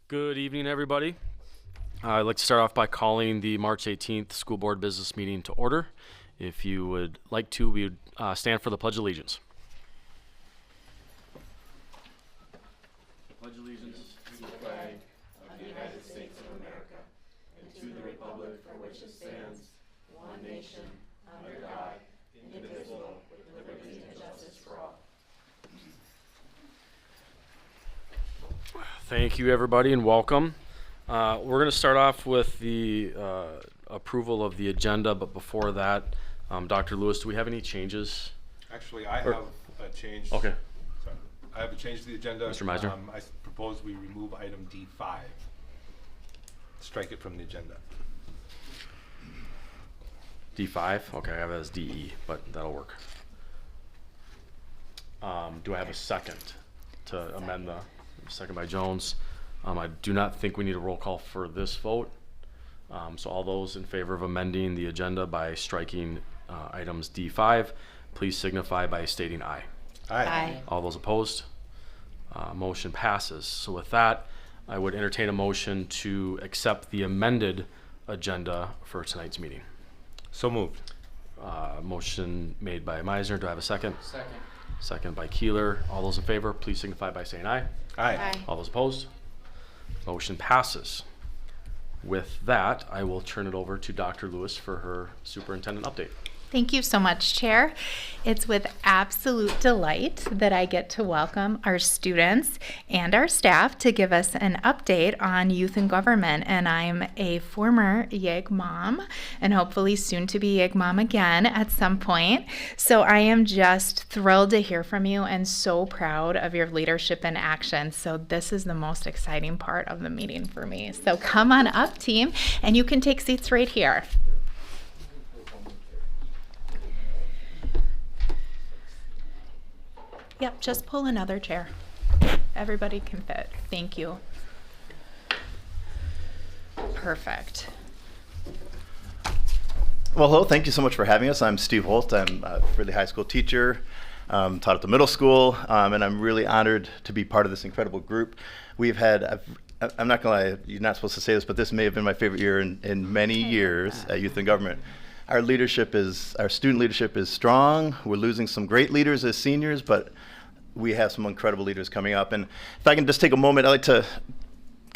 Good evening, everybody. I'd like to start off by calling the March 18th School Board Business Meeting to order. If you would like to, we would stand for the Pledge of Allegiance. Pledge allegiance to the flag of the United States of America and to the republic for which it stands, one nation, under God, indivisible, with liberty and justice for all. Thank you, everybody, and welcome. We're going to start off with the approval of the agenda, but before that, Dr. Lewis, do we have any changes? Actually, I have a change. Okay. Sorry. I have a change to the agenda. Mr. Meisner? I propose we remove item D5. Strike it from the agenda. D5? Okay, I have it as DE, but that'll work. Do I have a second to amend the second by Jones? I do not think we need a roll call for this vote. So all those in favor of amending the agenda by striking items D5, please signify by stating aye. Aye. Aye. All those opposed? Motion passes. So with that, I would entertain a motion to accept the amended agenda for tonight's meeting. So moved. Motion made by Meisner. Do I have a second? Second. Second by Keeler. All those in favor, please signify by saying aye. Aye. All those opposed? Motion passes. With that, I will turn it over to Dr. Lewis for her superintendent update. Thank you so much, Chair. It's with absolute delight that I get to welcome our students and our staff to give us an update on youth and government. And I'm a former YIG mom and hopefully soon to be YIG mom again at some point. So I am just thrilled to hear from you and so proud of your leadership and action. So this is the most exciting part of the meeting for me. So come on up, team, and you can take seats right here. Yep, just pull another chair. Everybody can fit. Thank you. Perfect. Well, hello. Thank you so much for having us. I'm Steve Holt. I'm a Fridley High School teacher, taught at the middle school, and I'm really honored to be part of this incredible group. We've had, I'm not going to lie, you're not supposed to say this, but this may have been my favorite year in many years at Youth and Government. Our student leadership is strong. We're losing some great leaders as seniors, but we have some incredible leaders coming up. And if I can just take a moment, I'd like to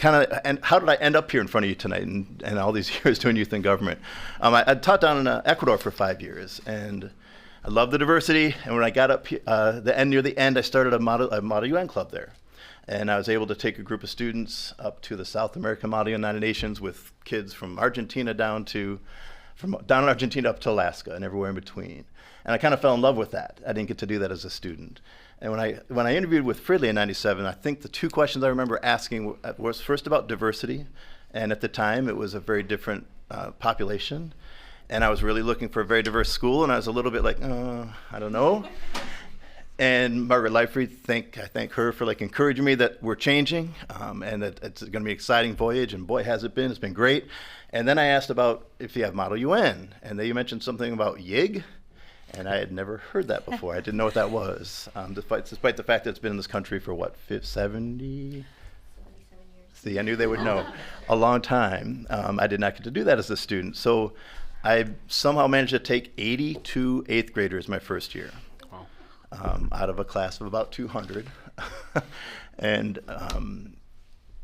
and how did I end up here in front of you tonight and all these years doing youth and government? I taught down in Ecuador for 5 years, and I love the diversity. And when I got up near the end, I started a Model UN club there. And I was able to take a group of students up to the South American Model United Nations with kids from Argentina down in Argentina up to Alaska and everywhere in between. And I kind of fell in love with that. I didn't get to do that as a student. And when I interviewed with Fridley in '97, I think the two questions I remember asking was first about diversity. And at the time, it was a very different population. And I was really looking for a very diverse school. And I was a little bit like, I don't know. And Margaret Leifried, I thank her for encouraging me that we're changing and that it's going to be an exciting voyage. And boy, has it been. It's been great. And then I asked about if you have Model UN. And they mentioned something about YIG. And I had never heard that before. I didn't know what that was, despite the fact that it's been in this country for, 70? 77 years. See, I knew they would know. A long time. I did not get to do that as a student. So I somehow managed to take 82 eighth graders my first year. Wow. Out of a class of about 200. And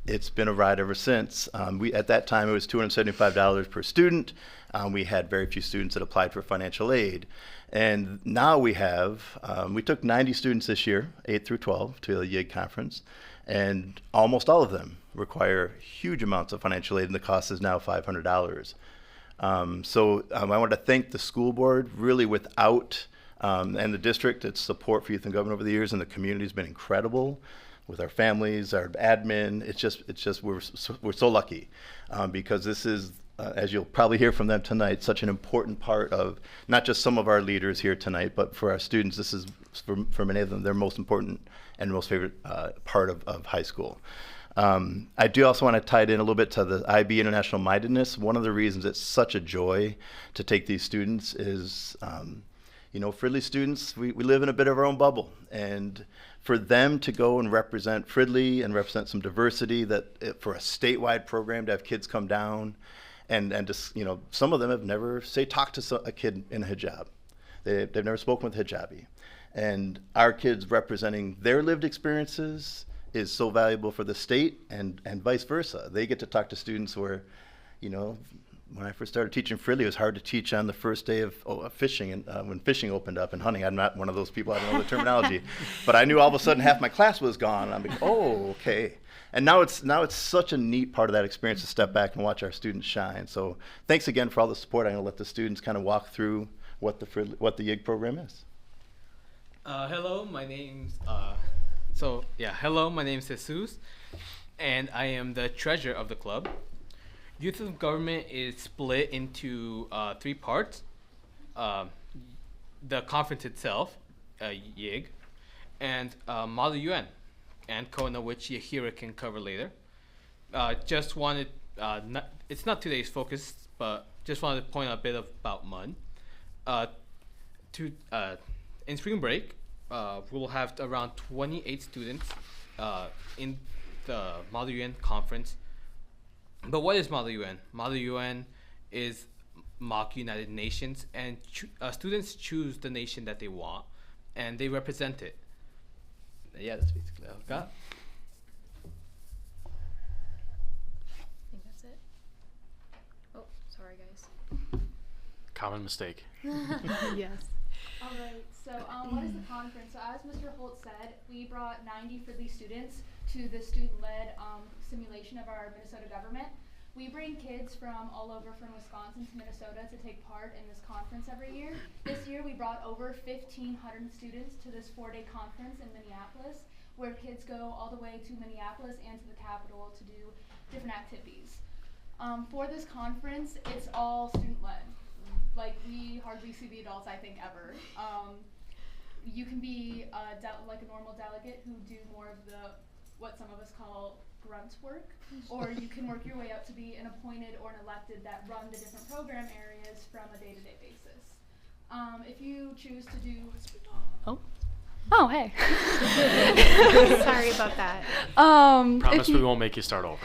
it's been a ride ever since. At that time, it was $275 per student. We had very few students that applied for financial aid. And now we took 90 students this year, 8 through 12, to the YIG conference. And almost all of them require huge amounts of financial aid, and the cost is now $500. So I wanted to thank the school board, really without, and the district, its support for youth and government over the years, and the community has been incredible. With our families, our admin, it's just we're so lucky because this is, as you'll probably hear from them tonight, such an important part of not just some of our leaders here tonight, but for our students, this is for many of them their most important and most favorite part of high school. I do also want to tie it in a little bit to the IB International Mindedness. One of the reasons it's such a joy to take these students is You know, Fridley students, we live in a bit of our own bubble. And for them to go and represent Fridley and represent some diversity, for a statewide program to have kids come down and just, you know, some of them have never, say, talked to a kid in a hijab. They've never spoken with hijabi. And our kids representing their lived experiences is so valuable for the state and vice versa. They get to talk to students where, you know, when I first started teaching Fridley, it was hard to teach on the first day of fishing, and when fishing opened up and hunting. I'm not one of those people, I don't know the terminology. But I knew all of a sudden half my class was gone. I'm like, oh, okay. And now it's such a neat part of that experience to step back and watch our students shine. So thanks again for all the support. I'm going to let the students kind of walk through what the YIG program is. Hello, my name's my name's Jesus, and I am the treasurer of the club. Youth of Government is split into 3 parts. The conference itself, YIG, and Model UN, and Kona, which Yahira can cover later. Just wanted, it's not today's focus, but just wanted to point out a bit about MUN. In spring break, we'll have around 28 students in the Model UN conference. But what is Model UN? Model UN is mock United Nations, and students choose the nation that they want, and they represent it. Yeah, that's basically all I've got. I think that's it. Oh, sorry guys. Common mistake. Yes. All right, so what is the conference? So as Mr. Holt said, we brought 90 Fridley students to the student-led simulation of our Minnesota government. We bring kids from all over from Wisconsin to Minnesota to take part in this conference every year. This year we brought over 1,500 students to this 4-day conference in Minneapolis, where kids go all the way to Minneapolis and to the Capitol to do different activities. For this conference, it's all student-led. Like, we hardly see the adults, I think, ever. You can be like a normal delegate who do more of what some of us call grunt work, or you can work your way up to be an appointed or an elected that run the different program areas from a day-to-day basis. If you choose to do... Oh, hey. Sorry about that. Promise we won't make you start over.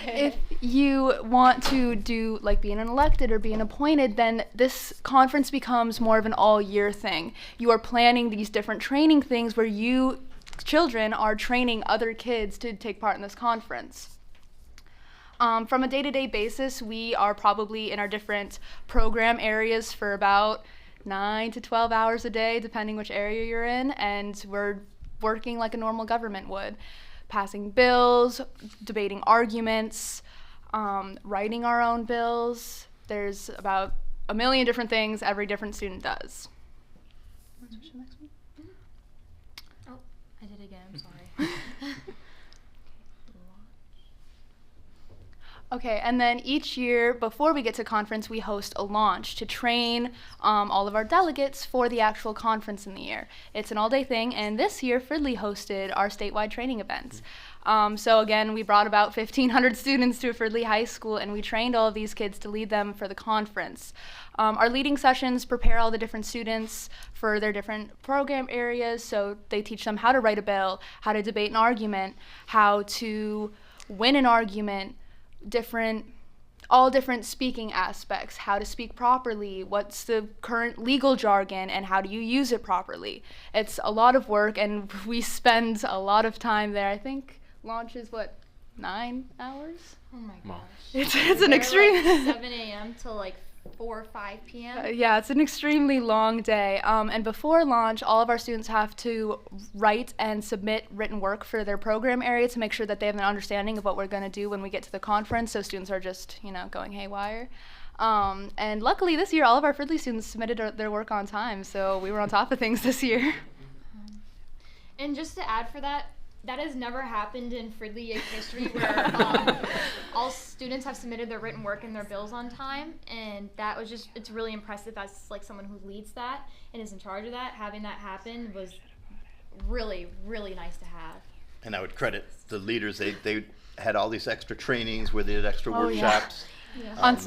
If you want to do like being an elected or being appointed, then this conference becomes more of an all-year thing. You are planning these different training things where you children are training other kids to take part in this conference. From a day-to-day basis, we are probably in our different program areas for about 9 to 12 hours a day, depending which area you're in, and we're working like a normal government would, passing bills, debating arguments, writing our own bills. There's about a million different things every different student does. Switch to the next one? Oh, I did it again, I'm sorry. Okay, and then each year before we get to conference, we host a launch to train all of our delegates for the actual conference in the year. It's an all-day thing, and this year Fridley hosted our statewide training events. So again, we brought about 1,500 students to Fridley High School, and we trained all of these kids to lead them for the conference. Our leading sessions prepare all the different students for their different program areas, so they teach them how to write a bill, how to debate an argument, how to win an argument, all different speaking aspects, how to speak properly, what's the current legal jargon, and how do you use it properly. It's a lot of work, and we spend a lot of time there. I think launch is, 9 hours? Oh my Wow. gosh. It's an extreme... Like 7 a.m. till like 4 or 5 p.m. Yeah, it's an extremely long day. And before launch, all of our students have to write and submit written work for their program area to make sure that they have an understanding of what we're going to do when we get to the conference, so students are just, going haywire. And luckily this year, all of our Fridley students submitted their work on time, so we were on top of things this year. And just to add for that has never happened in Fridley YIG history where all students have submitted their written work and their bills on time, and that was it's really impressive as like someone who leads that and is in charge of that. Having that happen was really, really nice to have. And I would credit the leaders. They had all these extra trainings where they did extra workshops.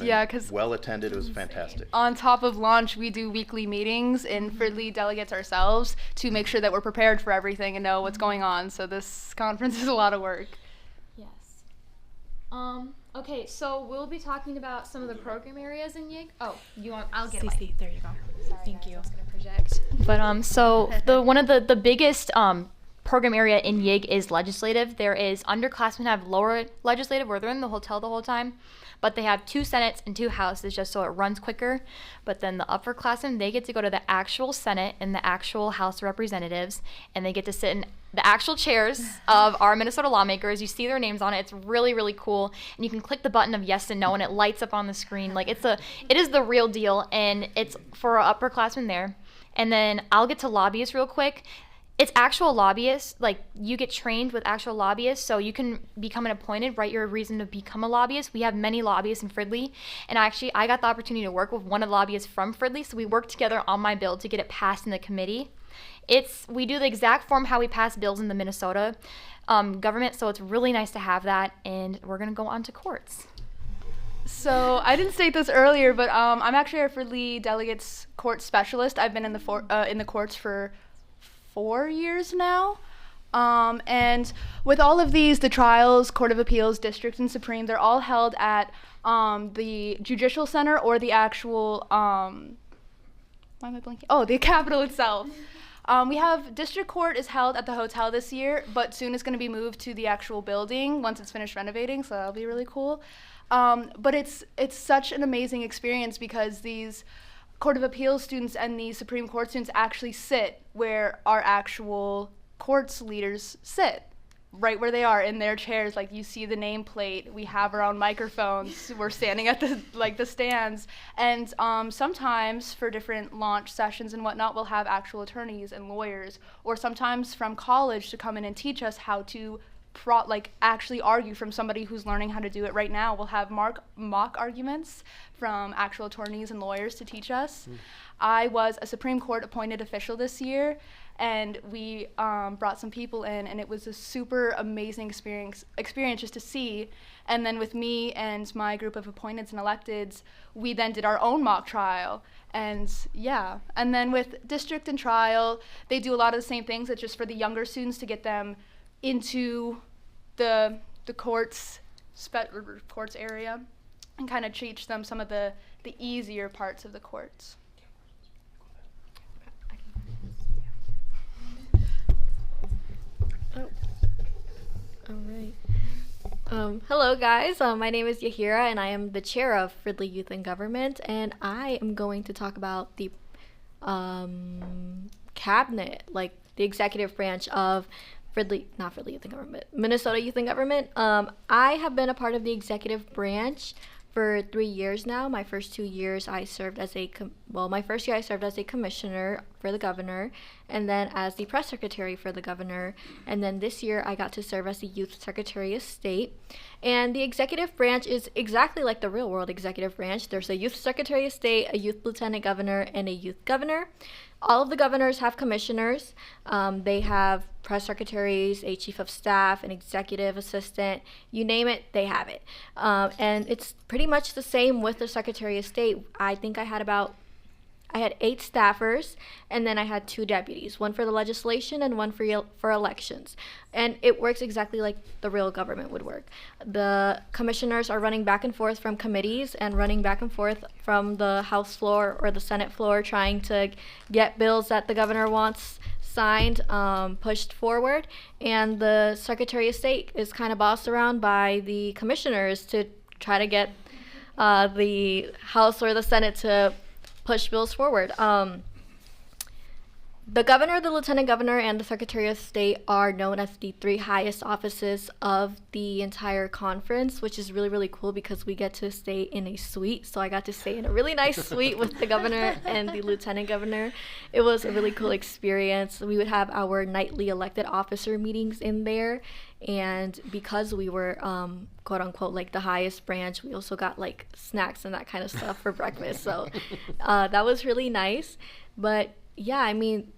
Yeah, because well attended. It was fantastic. on top of launch, we do weekly meetings in Fridley delegates ourselves to make sure that we're prepared for everything and know what's going on. So this conference is a lot of work. Yes. Okay, so we'll be talking about some of the program areas in YIG. Oh, I'll get Cece, there you go. Sorry, Thank guys, you. I was gonna project. But so one of the biggest program area in YIG is legislative. There is underclassmen have lower legislative where they're in the hotel the whole time, but they have 2 senates and 2 houses just so it runs quicker. But then the upperclassmen, they get to go to the actual Senate and the actual House of Representatives, and they get to sit in the actual chairs of our Minnesota lawmakers. You see their names on it. It's really, really cool. And you can click the button of yes and no, and it lights up on the screen. Like it is the real deal, and it's for our upperclassmen there. And then I'll get to lobbyists real quick. It's actual lobbyists, like you get trained with actual lobbyists, so you can become an appointed, write your reason to become a lobbyist. We have many lobbyists in Fridley, and I got the opportunity to work with one of the lobbyists from Fridley, so we worked together on my bill to get it passed in the committee. We do the exact form how we pass bills in the Minnesota government, so it's really nice to have that, and we're gonna go on to courts. So I didn't state this earlier, but I'm actually our Fridley delegates court specialist. I've been in the courts for 4 years now. And with all of these, the trials, Court of Appeals, District, and Supreme, they're all held at the Judicial Center or the actual, why am I blanking? Oh, the Capitol itself. We have District Court is held at the hotel this year, but soon it's going to be moved to the actual building once it's finished renovating, so that'll be really cool. But it's such an amazing experience because these Court of Appeals students and the Supreme Court students actually sit where our actual courts leaders sit, right where they are in their chairs. Like you see the nameplate, we have our own microphones, we're standing at the stands, and sometimes for different launch sessions and whatnot, we'll have actual attorneys and lawyers, or sometimes from college to come in and teach us how to actually argue from somebody who's learning how to do it right now. We'll have mock arguments from actual attorneys and lawyers to teach us. I was a Supreme Court appointed official this year, and we brought some people in, and it was a super amazing experience just to see. And then with me and my group of appointeds and electeds, we then did our own mock trial. And yeah, and then with district and trial, they do a lot of the same things. It's just for the younger students to get them into the courts area and kind of teach them some of the easier parts of the courts. Oh. All right. Hello guys, my name is Yahira and I am the chair of Fridley Youth and Government, and I am going to talk about the cabinet, like the executive branch of not Fridley Youth and Government, Minnesota Youth and Government. I have been a part of the executive branch for 3 years now. My first 2 years I served as my first year I served as a commissioner for the governor, and then as the press secretary for the governor, and then this year I got to serve as the youth secretary of state. And the executive branch is exactly like the real world executive branch. There's a youth secretary of state, a youth lieutenant governor, and a youth governor. All of the governors have commissioners. They have press secretaries, a chief of staff, an executive assistant, you name it, they have it. And it's pretty much the same with the secretary of state. I think I had 8 staffers, and then I had 2 deputies, one for the legislation and one for elections. And it works exactly like the real government would work. The commissioners are running back and forth from committees and running back and forth from the House floor or the Senate floor, trying to get bills that the governor wants signed, pushed forward. And the Secretary of State is kind of bossed around by the commissioners to try to get the House or the Senate to push bills forward. The governor, the lieutenant governor, and the secretary of state are known as the 3 highest offices of the entire conference, which is really, really cool because we get to stay in a suite. So I got to stay in a really nice suite with the governor and the lieutenant governor. It was a really cool experience. We would have our nightly elected officer meetings in there. And because we were, quote unquote, like the highest branch, we also got like snacks and that kind of stuff for breakfast. So that was really nice. But yeah, I mean,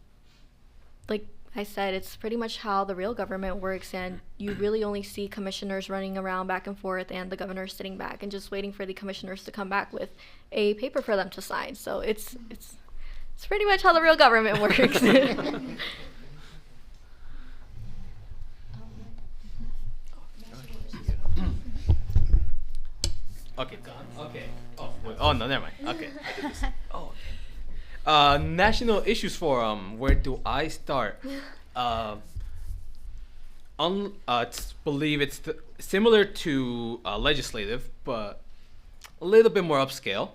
like, I said it's pretty much how the real government works, and you really only see commissioners running around back and forth and the governor sitting back and just waiting for the commissioners to come back with a paper for them to sign. So it's pretty much how the real government works. Okay, done. Okay. Oh, wait. Oh no, never mind. Okay. I did this. Oh. National Issues Forum. Where do I start? Believe it's similar to legislative, but a little bit more upscale.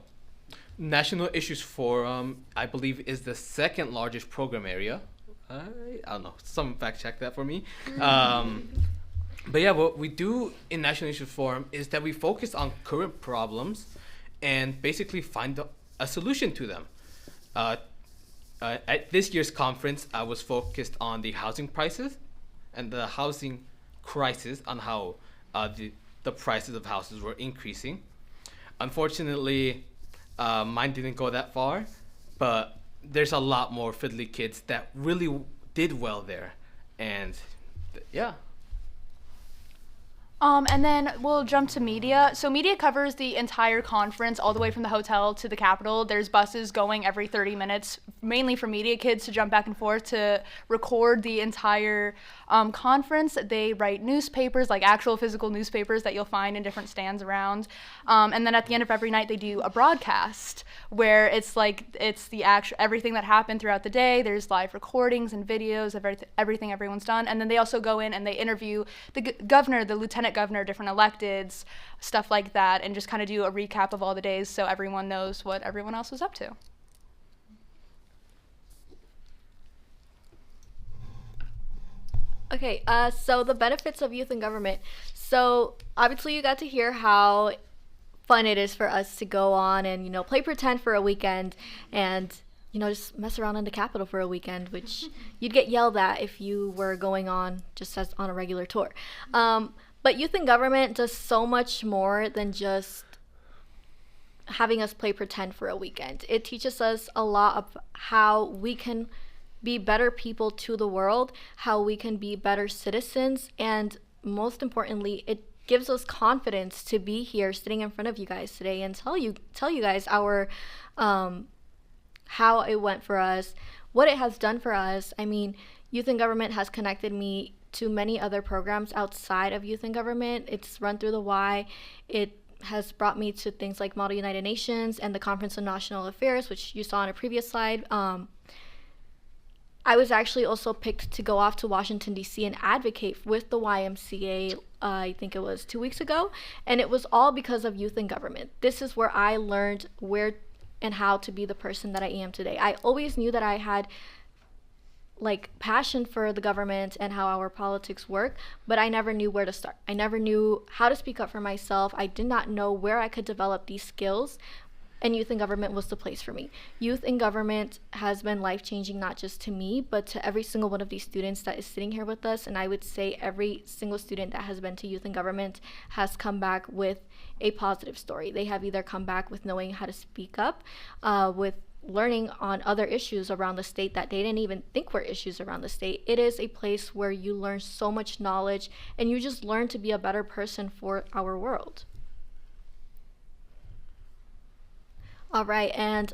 National Issues Forum, I believe, is the second largest program area. I don't know. Someone fact check that for me. But yeah, what we do in National Issues Forum is that we focus on current problems and basically find a solution to them. At this year's conference, I was focused on the housing prices and the housing crisis, on how the prices of houses were increasing. Unfortunately, mine didn't go that far, but there's a lot more Fridley kids that really did well there. And yeah. And then we'll jump to media. So media covers the entire conference all the way from the hotel to the Capitol. There's buses going every 30 minutes, mainly for media kids to jump back and forth to record the entire conference. They write newspapers, like actual physical newspapers that you'll find in different stands around. And then at the end of every night, they do a broadcast where it's the actual everything that happened throughout the day. There's live recordings and videos of everything everyone's done. And then they also go in and they interview the governor, the lieutenant governor, different electeds, stuff like that, and just kind of do a recap of all the days so everyone knows what everyone else was up to. Okay, so the benefits of youth in government. So obviously you got to hear how fun it is for us to go on and, play pretend for a weekend and, just mess around in the Capitol for a weekend, which you'd get yelled at if you were going on just as on a regular tour. But youth in government does so much more than just having us play pretend for a weekend. It teaches us a lot of how we can be better people to the world, how we can be better citizens, and most importantly, it gives us confidence to be here sitting in front of you guys today and tell you guys our how it went for us, what it has done for us. I mean, youth in government has connected me to many other programs outside of youth in government. It's run through the Y. It has brought me to things like Model United Nations and the Conference on National Affairs, which you saw on a previous slide. I was actually also picked to go off to Washington, D.C. and advocate with the YMCA, I think it was 2 weeks ago, and it was all because of youth in government. This is where I learned where and how to be the person that I am today. I always knew that I had passion for the government and how our politics work, but I never knew where to start. I never knew how to speak up for myself. I did not know where I could develop these skills, and youth in government was the place for me. Youth in government has been life-changing, not just to me, but to every single one of these students that is sitting here with us. And I would say every single student that has been to youth in government has come back with a positive story. They have either come back with knowing how to speak up, with learning on other issues around the state that they didn't even think were issues around the state. It is a place where you learn so much knowledge and you just learn to be a better person for our world. All right, and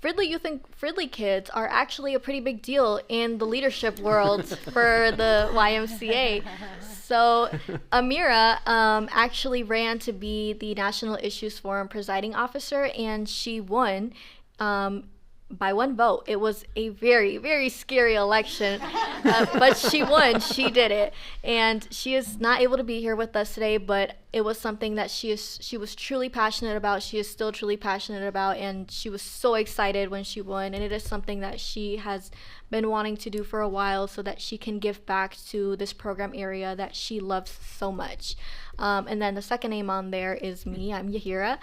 Fridley youth and Fridley kids are actually a pretty big deal in the leadership world for the YMCA. So Amira actually ran to be the National Issues Forum presiding officer, and she won by one vote. It was a very, very scary election, but she won. She did it, and she is not able to be here with us today, but it was something that she was truly passionate about. She is still truly passionate about, and she was so excited when she won, and it is something that she has been wanting to do for a while so that she can give back to this program area that she loves so much. And then the second name on there is me. I'm Yahira.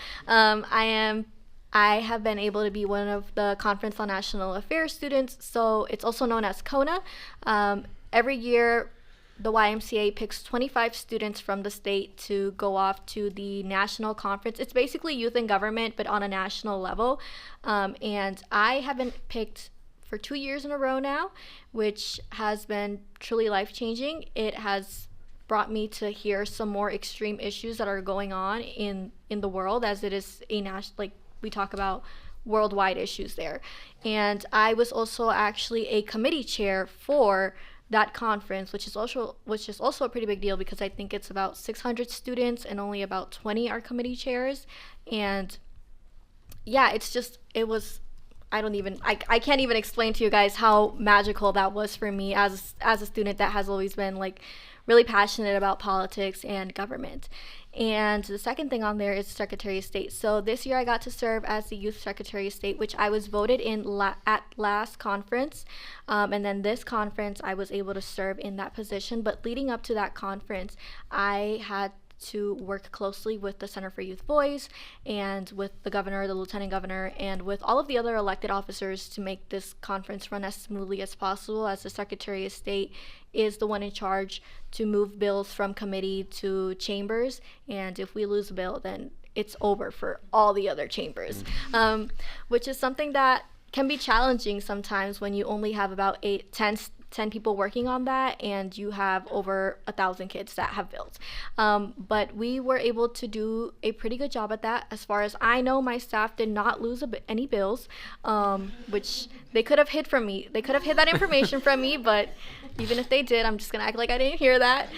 I have been able to be one of the Conference on National Affairs students, so it's also known as CONA. Every year, the YMCA picks 25 students from the state to go off to the national conference. It's basically youth in government, but on a national level. And I have been picked for 2 years in a row now, which has been truly life-changing. It has brought me to hear some more extreme issues that are going on in the world, as it is like we talk about worldwide issues there. And I was also actually a committee chair for that conference, which is also a pretty big deal, because I think it's about 600 students and only about 20 are committee chairs. And yeah, I can't even explain to you guys how magical that was for me as a student that has always been like really passionate about politics and government. And the second thing on there is Secretary of State. So this year I got to serve as the Youth Secretary of State, which I was voted in at last conference. And then this conference I was able to serve in that position. But leading up to that conference, I had to work closely with the Center for Youth Voice and with the governor, the lieutenant governor, and with all of the other elected officers to make this conference run as smoothly as possible, as the Secretary of State is the one in charge to move bills from committee to chambers. And if we lose a bill, then it's over for all the other chambers, which is something that can be challenging sometimes when you only have about 10 people working on that, and you have over 1,000 kids that have bills. But we were able to do a pretty good job at that. As far as I know, my staff did not lose any bills, which they could have hid from me. They could have hid that information from me, but even if they did, I'm just gonna act like I didn't hear that.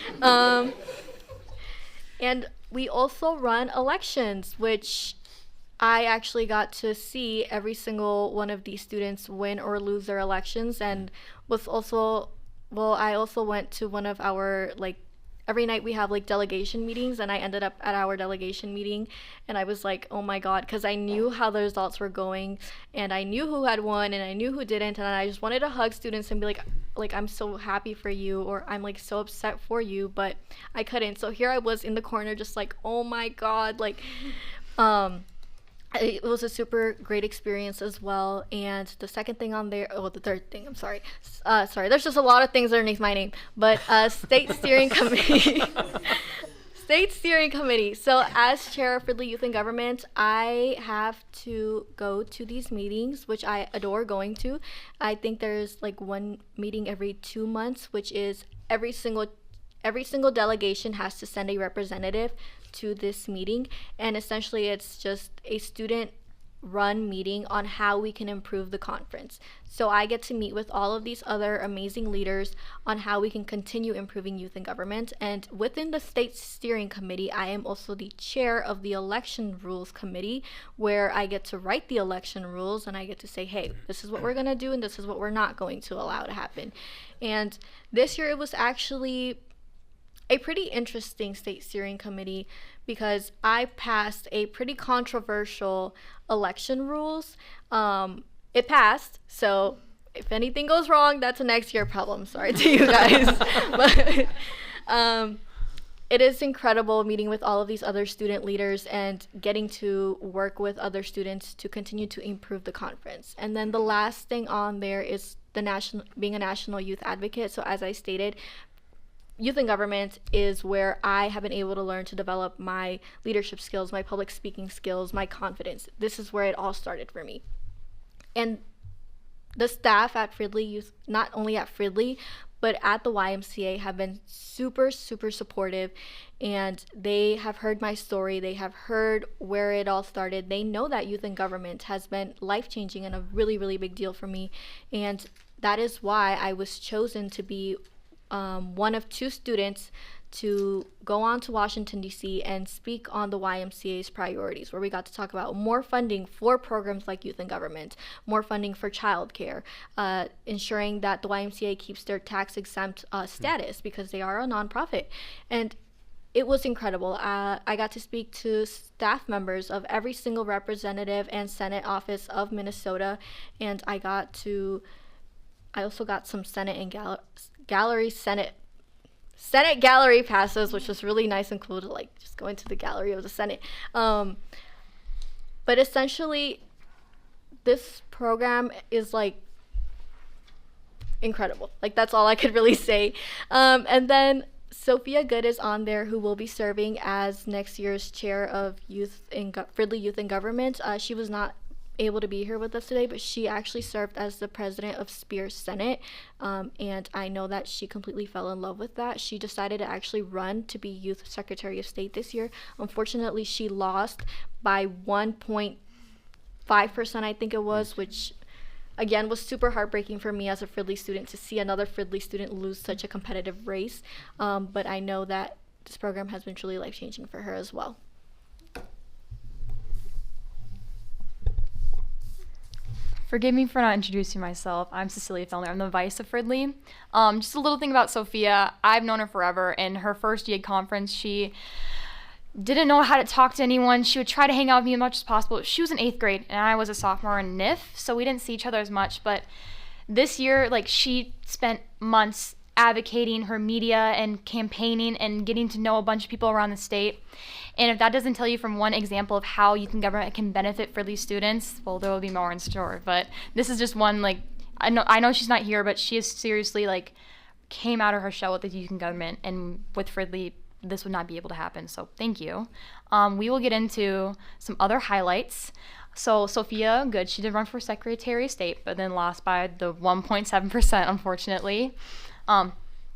And we also run elections, which I actually got to see every single one of these students win or lose their elections, and was also, I also went to one of our, like, every night we have like delegation meetings, and I ended up at our delegation meeting, and I was like, oh my God, because I knew how the results were going, and I knew who had won, and I knew who didn't, and I just wanted to hug students and be like I'm so happy for you, or I'm like so upset for you, but I couldn't. So here I was in the corner just like, oh my God, like, it was a super great experience as well. And the second thing on there, the third thing, I'm sorry. There's just a lot of things underneath my name. But State Steering Committee. State Steering Committee. So as chair of Fridley Youth in Government, I have to go to these meetings, which I adore going to. I think there's like one meeting every 2 months, which is every single delegation has to send a representative to this meeting, and essentially it's just a student run meeting on how we can improve the conference. So I get to meet with all of these other amazing leaders on how we can continue improving youth in government. And within the State Steering Committee, I am also the chair of the Election Rules Committee, where I get to write the election rules, and I get to say, hey, this is what we're gonna do and this is what we're not going to allow to happen. And this year it was actually a pretty interesting State Steering Committee, because I passed a pretty controversial election rules. It passed, so if anything goes wrong, that's a next year problem. Sorry to you guys. But it is incredible meeting with all of these other student leaders and getting to work with other students to continue to improve the conference. And then the last thing on there is being a national youth advocate. So as I stated, youth in government is where I have been able to learn to develop my leadership skills, my public speaking skills, my confidence. This is where it all started for me. And the staff at Fridley Youth, not only at Fridley, but at the YMCA, have been super, super supportive, and they have heard my story. They have heard where it all started. They know that youth in government has been life-changing and a really, really big deal for me. And that is why I was chosen to be one of 2 students to go on to Washington, D.C. and speak on the YMCA's priorities, where we got to talk about more funding for programs like Youth in Government, more funding for childcare, ensuring that the YMCA keeps their tax-exempt status, because they are a nonprofit. And it was incredible. I got to speak to staff members of every single representative and Senate office of Minnesota, and I also got some Senate and Senate gallery passes, which was really nice and cool to like just go into the gallery of the Senate. But essentially, this program is like incredible. Like, that's all I could really say. And then Sophia Good is on there, who will be serving as next year's chair of Fridley Youth in Government. She was not able to be here with us today, but she actually served as the president of Spears Senate, and I know that she completely fell in love with that. She decided to actually run to be Youth Secretary of State this year. Unfortunately, she lost by 1.5%, I think it was, which again was super heartbreaking for me as a Fridley student to see another Fridley student lose such a competitive race. But I know that this program has been truly life-changing for her as well. Forgive me for not introducing myself. I'm Cecilia Fellner. I'm the vice of Fridley. Just a little thing about Sophia. I've known her forever. In her first YIG conference, she didn't know how to talk to anyone. She would try to hang out with me as much as possible. She was in 8th grade, and I was a sophomore in NIF, so we didn't see each other as much. But this year, she spent months advocating her media and campaigning and getting to know a bunch of people around the state. And if that doesn't tell you from one example of how youth and government can benefit for these students, well, there will be more in store. But this is just one, I know she's not here, but she is seriously, came out of her shell with the youth and government, and with Fridley, this would not be able to happen. So thank you. We will get into some other highlights. So Sophia, good, she did run for Secretary of State, but then lost by the 1.7%, unfortunately.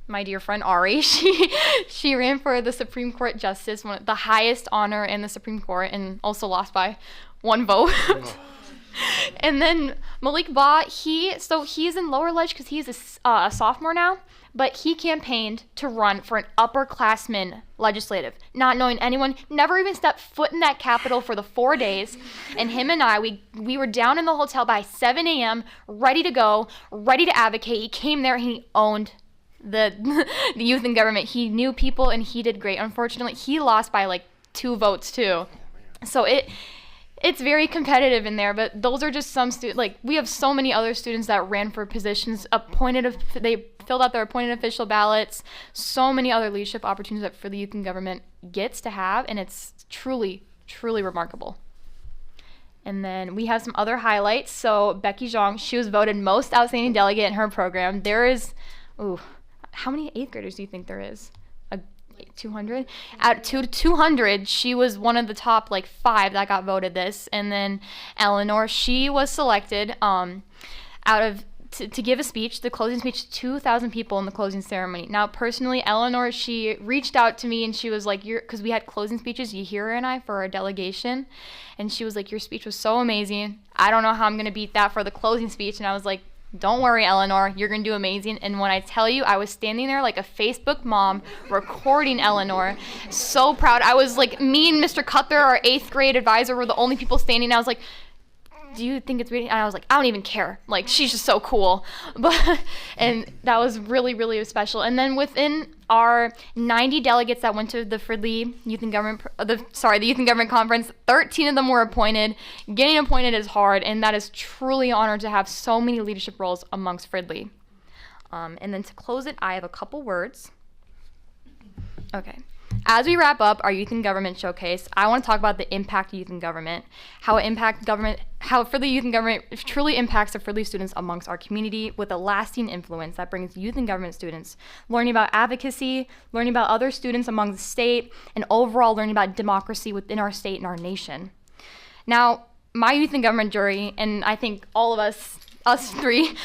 My dear friend Ari, she ran for the Supreme Court Justice, the highest honor in the Supreme Court, and also lost by 1 vote. And then Malik Ba, he's in lower ledge because he's a sophomore now, but he campaigned to run for an upperclassman legislative, not knowing anyone, never even stepped foot in that Capitol for the 4 days. And him and I, we were down in the hotel by 7 a.m., ready to go, ready to advocate. He came there and he owned the youth and government. He knew people and he did great. Unfortunately, he lost by 2 votes too. So it's very competitive in there, but those are just some students. We have so many other students that ran for positions, they filled out their appointed official ballots, so many other leadership opportunities that for the youth and government gets to have, and it's truly, truly remarkable. And then we have some other highlights. So Becky Zhang, she was voted most outstanding delegate in her program. There is, how many 8th graders do you think there is? 200? Out to 200, she was one of the top 5 that got voted this. And then Eleanor, she was selected to give a speech, the closing speech to 2,000 people in the closing ceremony. Now, personally, Eleanor, she reached out to me and she was like, because we had closing speeches, Yahira and I, for our delegation. And she was like, your speech was so amazing. I don't know how I'm going to beat that for the closing speech. And I was like, don't worry, Eleanor, you're going to do amazing. And when I tell you, I was standing there like a Facebook mom recording Eleanor. So proud. I was me and Mr. Cutler, our 8th grade advisor, were the only people standing. I was like, do you think it's weird? And I was like, I don't even care. She's just so cool. And that was really, really special. And then within our 90 delegates that went to the Fridley Youth and Government, the Youth and Government Conference, 13 of them were appointed. Getting appointed is hard, and that is truly an honor to have so many leadership roles amongst Fridley. And then to close it, I have a couple words. Okay. As we wrap up our Youth and Government Showcase, I want to talk about the impact of youth and government, how Fridley Youth and Government truly impacts the Fridley students amongst our community with a lasting influence that brings youth and government students learning about advocacy, learning about other students among the state, and overall learning about democracy within our state and our nation. Now, my youth and government journey, and I think all of us 3,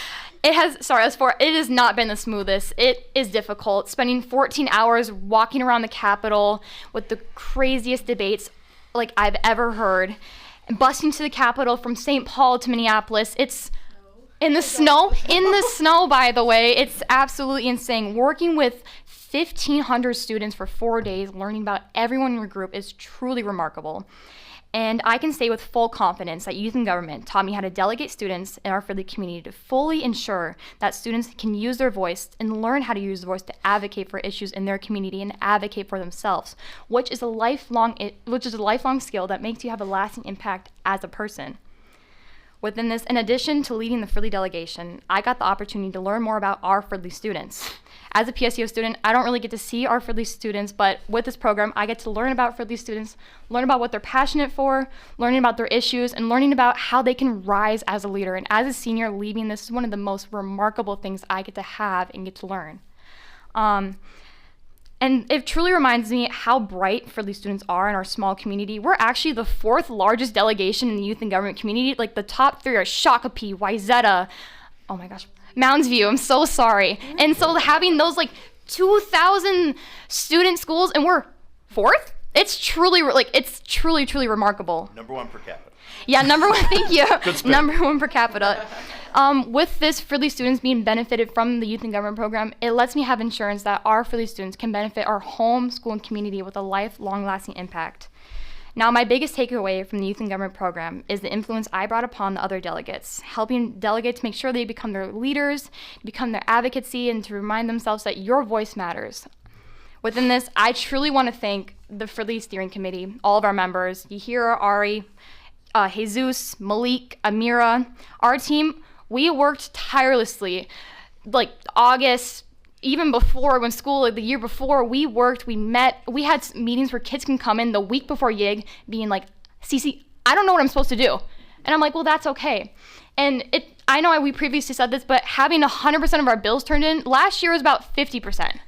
us 4, it has not been the smoothest. It is difficult. Spending 14 hours walking around the Capitol with the craziest debates I've ever heard. Busting to the Capitol from St. Paul to Minneapolis. It's in the snow, by the way. It's absolutely insane. Working with 1,500 students for 4 days, learning about everyone in your group is truly remarkable. And I can say with full confidence that youth and government taught me how to delegate students in our Fridley community to fully ensure that students can use their voice and learn how to use their voice to advocate for issues in their community and advocate for themselves, which is a lifelong skill that makes you have a lasting impact as a person. Within this, in addition to leading the Fridley delegation, I got the opportunity to learn more about our Fridley students. As a PSEO student, I don't really get to see our Fridley students, but with this program, I get to learn about Fridley students, learn about what they're passionate for, learning about their issues, and learning about how they can rise as a leader. And as a senior leaving, this is one of the most remarkable things I get to have and get to learn. And it truly reminds me how bright Fridley students are in our small community. We're actually the 4th largest delegation in the youth and government community. Like the top 3 are Shakopee, Wayzata, oh my gosh, Mounds View, I'm so sorry. And so having those like 2,000 student schools and we're 4th, it's truly truly remarkable. Number 1 per capita. Yeah, number 1, thank you. Good spin. Number 1 per capita. With this Fridley students being benefited from the youth and government program, it lets me have insurance that our Fridley students can benefit our home, school, and community with a lifelong lasting impact. Now, my biggest takeaway from the youth and government program is the influence I brought upon the other delegates, helping delegates make sure they become their leaders, become their advocacy, and to remind themselves that your voice matters. Within this, I truly want to thank the Fridley Steering Committee, all of our members, Yahira, Ari, Jesus, Malik, Amira. Our team, we worked tirelessly, like August, even before when school, like the year before, we worked, we met, we had meetings where kids can come in the week before YIG being like, Cece, I don't know what I'm supposed to do. And I'm like, well, that's okay. And I know we previously said this, but having 100% of our bills turned in, last year was about 50%.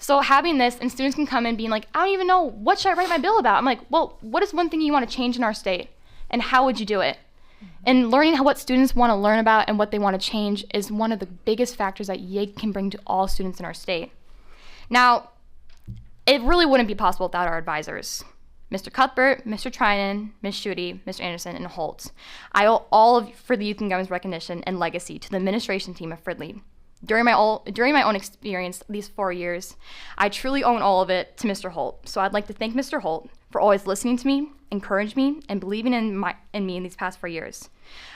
So having this, and students can come in being like, I don't even know, what should I write my bill about? I'm like, well, what is one thing you want to change in our state? And how would you do it? And learning what students want to learn about and what they want to change is one of the biggest factors that YIG can bring to all students in our state. Now, it really wouldn't be possible without our advisors. Mr. Cuthbert, Mr. Trinan, Ms. Schutte, Mr. Anderson, and Holt. I owe all of for the youth and government's recognition and legacy to the administration team of Fridley. During my own experience these 4 years, I truly own all of it to Mr. Holt. So I'd like to thank Mr. Holt for always listening to me, encouraging me, and believing in me in these past 4 years.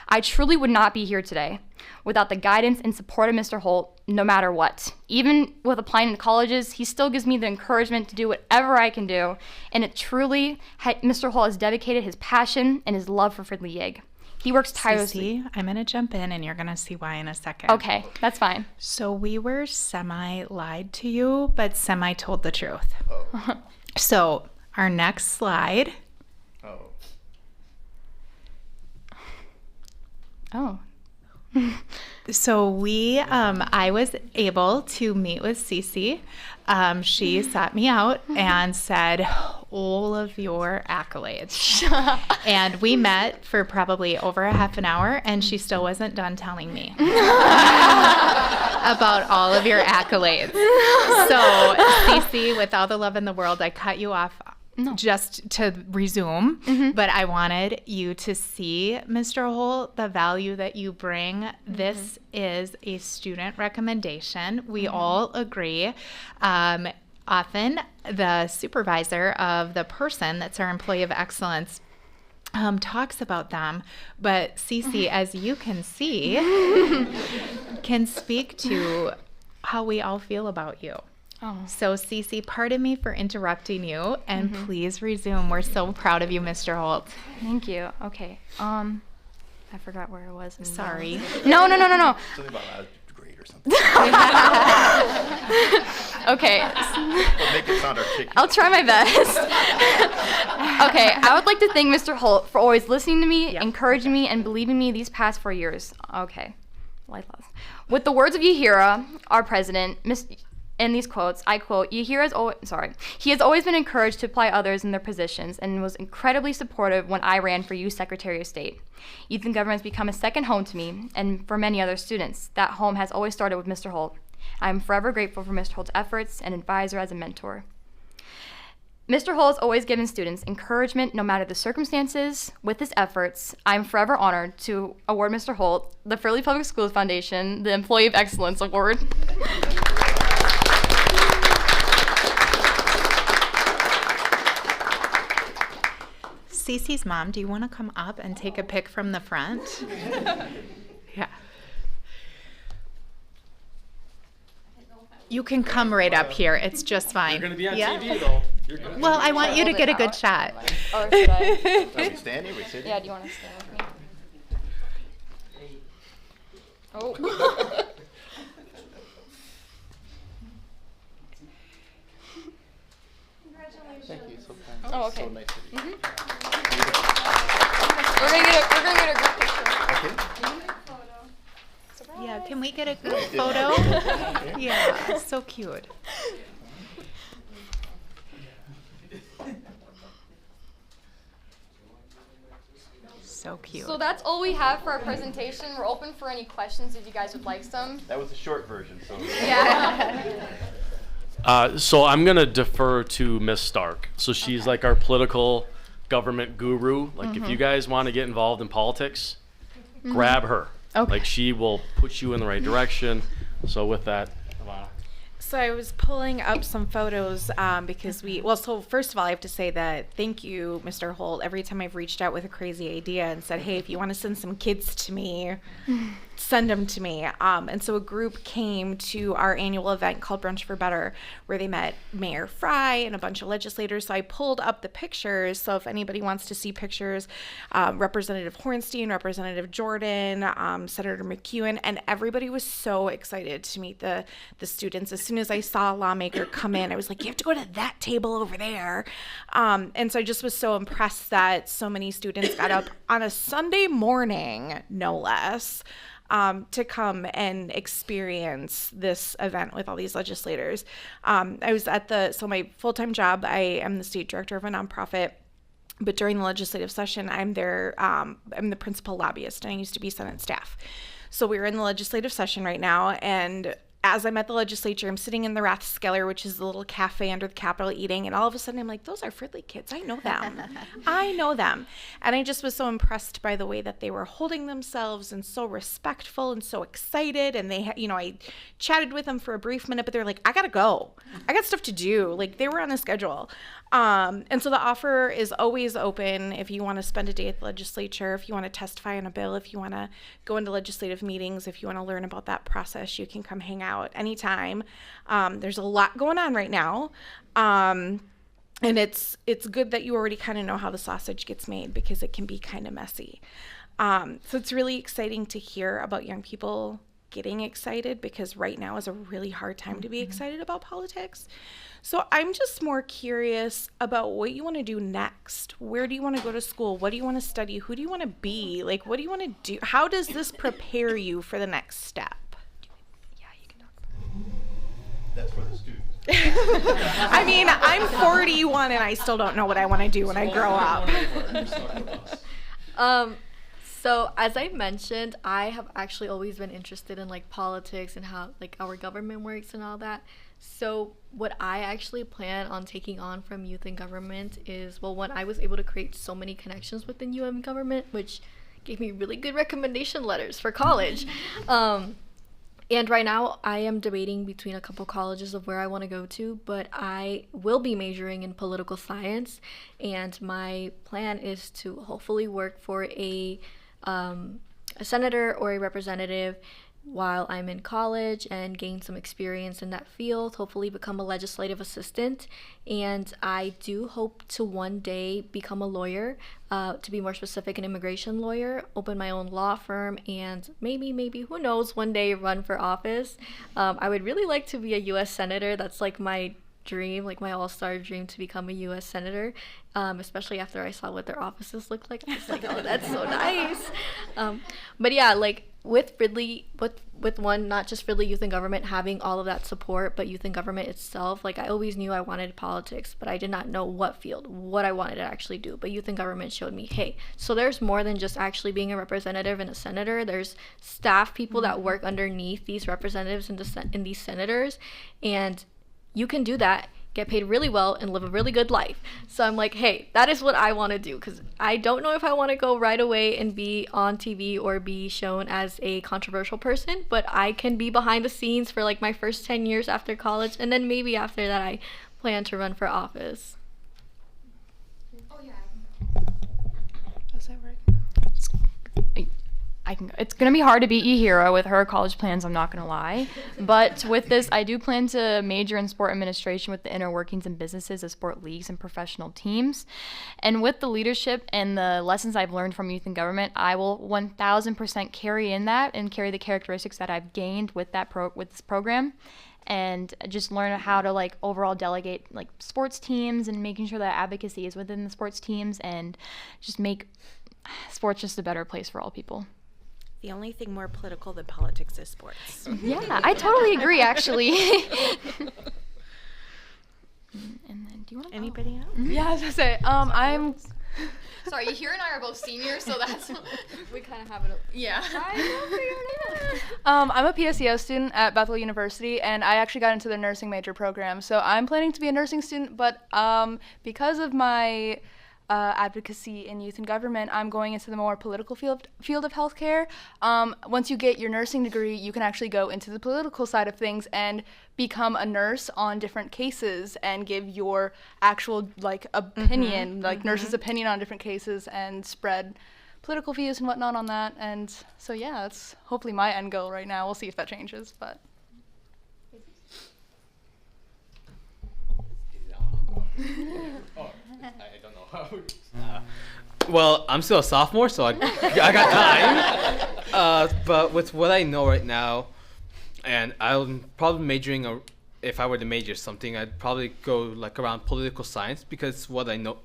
I truly would not be here today without the guidance and support of Mr. Holt, no matter what. Even with applying to colleges, he still gives me the encouragement to do whatever I can do. And it truly, Mr. Holt has dedicated his passion and his love for Fridley YIG. He works tirelessly. Cece, I'm going to jump in and you're going to see why in a second. Okay, that's fine. So we were semi-lied to you, but semi-told the truth. Oh. So our next slide. Oh. So I was able to meet with Cece. She sought me out and said all of your accolades. And we met for probably over a half an hour, and she still wasn't done telling me about all of your accolades. So Cece, with all the love in the world, I cut you off just to resume, but I wanted you to see, Mr. Holt, the value that you bring. This is a student recommendation. We all agree. Often the supervisor of the person that's our employee of excellence talks about them, but Cece, as you can see, can speak to how we all feel about you. Oh. So Cece, pardon me for interrupting you, and please resume. We're so proud of you, Mr. Holt. Thank you. Okay. I forgot where I was. Sorry. No. Something about grade or something. Okay. Well, make it sound articulate. I'll try my best. Okay, I would like to thank Mr. Holt for always listening to me, encouraging me, and believing me these past 4 years. Okay. Life loss. With the words of Yahira, our president, in these quotes, I quote, he has always been encouraged to apply others in their positions and was incredibly supportive when I ran for Youth Secretary of State. Youth and Government has become a second home to me and for many other students. That home has always started with Mr. Holt. I am forever grateful for Mr. Holt's efforts and advisor as a mentor. Mr. Holt has always given students encouragement no matter the circumstances. With his efforts, I am forever honored to award Mr. Holt the Fridley Public Schools Foundation, the Employee of Excellence Award. Cece's mom, do you want to come up and take a pic from the front? Yeah. You can come right up here. It's just fine. You're going to be on TV, though. Well, I want you to get a good shot. Or should I? Are we standing? Are we sitting? Yeah, do you want to stand with me? Oh. Thank you. So kind. Oh, okay. So nice of you. We're gonna get a group picture. Okay. Yeah, can we get a group photo? Yeah, so cute. So cute. So that's all we have for our presentation. We're open for any questions if you guys would like some. That was a short version, so. Yeah. So I'm gonna defer to Miss Stark. So she's like our political government guru. Like if you guys want to get involved in politics, grab her. Okay. Like she will put you in the right direction. So with that, Ivana. So I was pulling up some photos because so first of all, I have to say that thank you, Mr. Holt. Every time I've reached out with a crazy idea and said, hey, if you want to send some kids to me, send them to me. And so a group came to our annual event called Brunch for Better, where they met Mayor Fry and a bunch of legislators. So I pulled up the pictures. So if anybody wants to see pictures, Representative Hornstein, Representative Jordan, Senator McEwen, and everybody was so excited to meet the students. As soon as I saw a lawmaker come in, I was like, you have to go to that table over there. And so I just was so impressed that so many students got up on a Sunday morning, no less, to come and experience this event with all these legislators. I was so my full-time job, I am the state director of a nonprofit, but during the legislative session, I'm the principal lobbyist, and I used to be Senate staff. So we're in the legislative session right now, and as I'm at the legislature, I'm sitting in the Rathskeller, which is the little cafe under the Capitol, eating, and all of a sudden I'm like, those are Fridley kids. I know them. I know them. And I just was so impressed by the way that they were holding themselves and so respectful and so excited. And they, I chatted with them for a brief minute, but they're like, I gotta go. I got stuff to do. Like, they were on a schedule. And so the offer is always open if you want to spend a day at the legislature, if you want to testify on a bill, if you want to go into legislative meetings, if you want to learn about that process, you can come hang out anytime. There's a lot going on right now. And it's good that you already kind of know how the sausage gets made, because it can be kind of messy. So it's really exciting to hear about young people getting excited, because right now is a really hard time to be excited about politics. So I'm just more curious about what you want to do next. Where do you want to go to school? What do you want to study? Who do you want to be? Like, what do you want to do? How does this prepare you for the next step? Yeah, you can talk. That's for the students. I mean, I'm 41 and I still don't know what I want to do when I grow up. So as I mentioned, I have actually always been interested in like politics and how like our government works and all that. So what I actually plan on taking on from youth in government is, well, one, I was able to create so many connections within UM government, which gave me really good recommendation letters for college. And right now I am debating between a couple colleges of where I want to go to, but I will be majoring in political science, and my plan is to hopefully work for a senator or a representative while I'm in college and gain some experience in that field, hopefully become a legislative assistant. And I do hope to one day become a lawyer, to be more specific, an immigration lawyer, open my own law firm, and maybe, who knows, one day run for office. I would really like to be a U.S. senator. That's like my dream, like my all-star dream, to become a U.S. senator, especially after I saw what their offices look like. I was like, oh, that's so nice. But yeah, like with Fridley, with one, not just Fridley Youth in Government having all of that support, but Youth in Government itself, like I always knew I wanted politics, but I did not know what field, what I wanted to actually do. But Youth in Government showed me, hey, so there's more than just actually being a representative and a senator. There's staff people that work underneath these representatives and these senators, and you can do that, get paid really well, and live a really good life. So I'm like, hey, that is what I want to do, because I don't know if I want to go right away and be on TV or be shown as a controversial person, but I can be behind the scenes for like my first 10 years after college, and then maybe after that I plan to run for office. Oh yeah. Does that work? It's gonna be hard to beat eHero with her college plans, I'm not gonna lie. But with this, I do plan to major in sport administration with the inner workings and businesses of sport leagues and professional teams. And with the leadership and the lessons I've learned from youth in government, I will 1000% carry in that and carry the characteristics that I've gained with with this program, and just learn how to like overall delegate like sports teams and making sure that advocacy is within the sports teams and just make sports just a better place for all people. The only thing more political than politics is sports. Yeah, I totally agree, actually. And then, do you want to? Anybody else? Yeah, I was gonna say, I'm Sorry, you and I are both seniors, so that's We kind of have it. yeah. I'm a PSEO student at Bethel University, and I actually got into the nursing major program. So I'm planning to be a nursing student, but because of my advocacy in youth and government, I'm going into the more political field of healthcare. Once you get your nursing degree, you can actually go into the political side of things and become a nurse on different cases and give your actual opinion, nurse's opinion on different cases, and spread political views and whatnot on that. And so yeah, that's hopefully my end goal right now. We'll see if that changes, but. I don't know. Well, I'm still a sophomore, so I got time. But with what I know right now, and I'm probably majoring, if I were to major something, I'd probably go around political science because it's what I know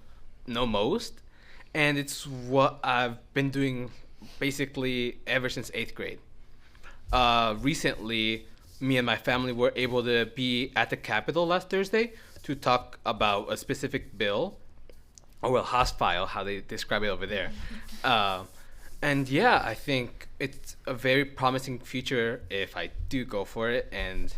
most, and it's what I've been doing basically ever since 8th grade. Recently, me and my family were able to be at the Capitol last Thursday to talk about a specific bill, or House file, how they describe it over there. And yeah, I think it's a very promising future if I do go for it. And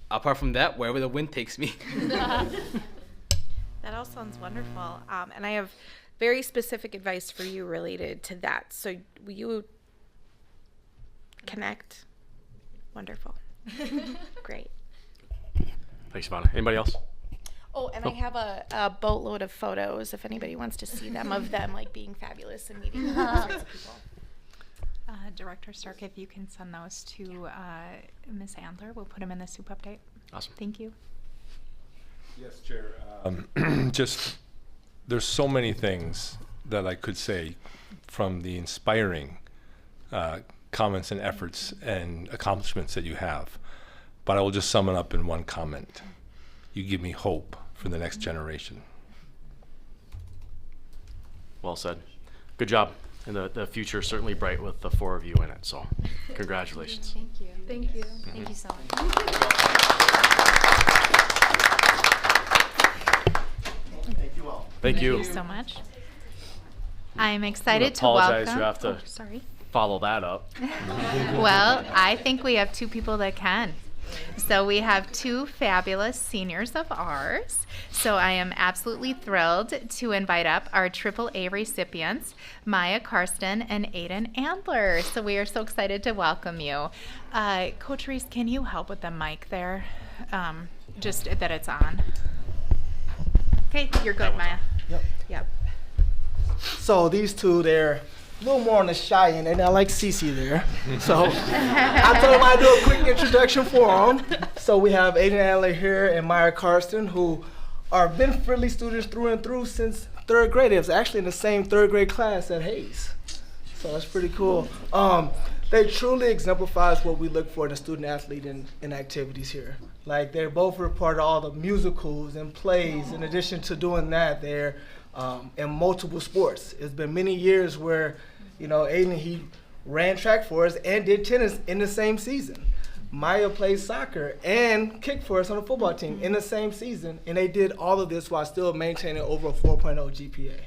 apart from that, wherever the wind takes me. That all sounds wonderful. And I have very specific advice for you related to that. So will you connect? Wonderful. Great. Thanks, Ivana. Anybody else? Oh, and I have a boatload of photos if anybody wants to see them of them being fabulous and meeting all sorts of people. Director Stark, if you can send those to Ms. Andler, we'll put them in the soup update. Awesome. Thank you. Yes, Chair. Just, there's so many things that I could say from the inspiring comments and efforts and accomplishments that you have. But I will just sum it up in one comment. You give me hope for the next generation. Well said. Good job. And the future is certainly bright with the 4 of you in it. So congratulations. Thank you. Thank you. Thank you so much. Thank you all. Thank you. Thank you so much. I'm I'm excited to apologize welcome. you have to Oh, sorry. follow that up. Well, I think we have 2 people that can. So we have 2 fabulous seniors of ours. So I am absolutely thrilled to invite up our AAA recipients, Maya Karsten and Aiden Andler. So we are so excited to welcome you. Coach Reese, can you help with the mic there? Just that it's on. Okay, you're good, Maya. Yep. So these two, they're a little more on the shy end, and I like Cece there. So I told them I'd do a quick introduction for them. So we have Aiden Adler here and Maya Karsten, who are been Fridley students through and through since 3rd grade. It was actually in the same 3rd grade class at Hayes. So that's pretty cool. They truly exemplifies what we look for in a student athlete in activities here. Like they're both a part of all the musicals and plays. In addition to doing that, they're in multiple sports. It's been many years where, Aiden, he ran track for us and did tennis in the same season. Maya played soccer and kicked for us on the football team in the same season, and they did all of this while still maintaining over a 4.0 GPA.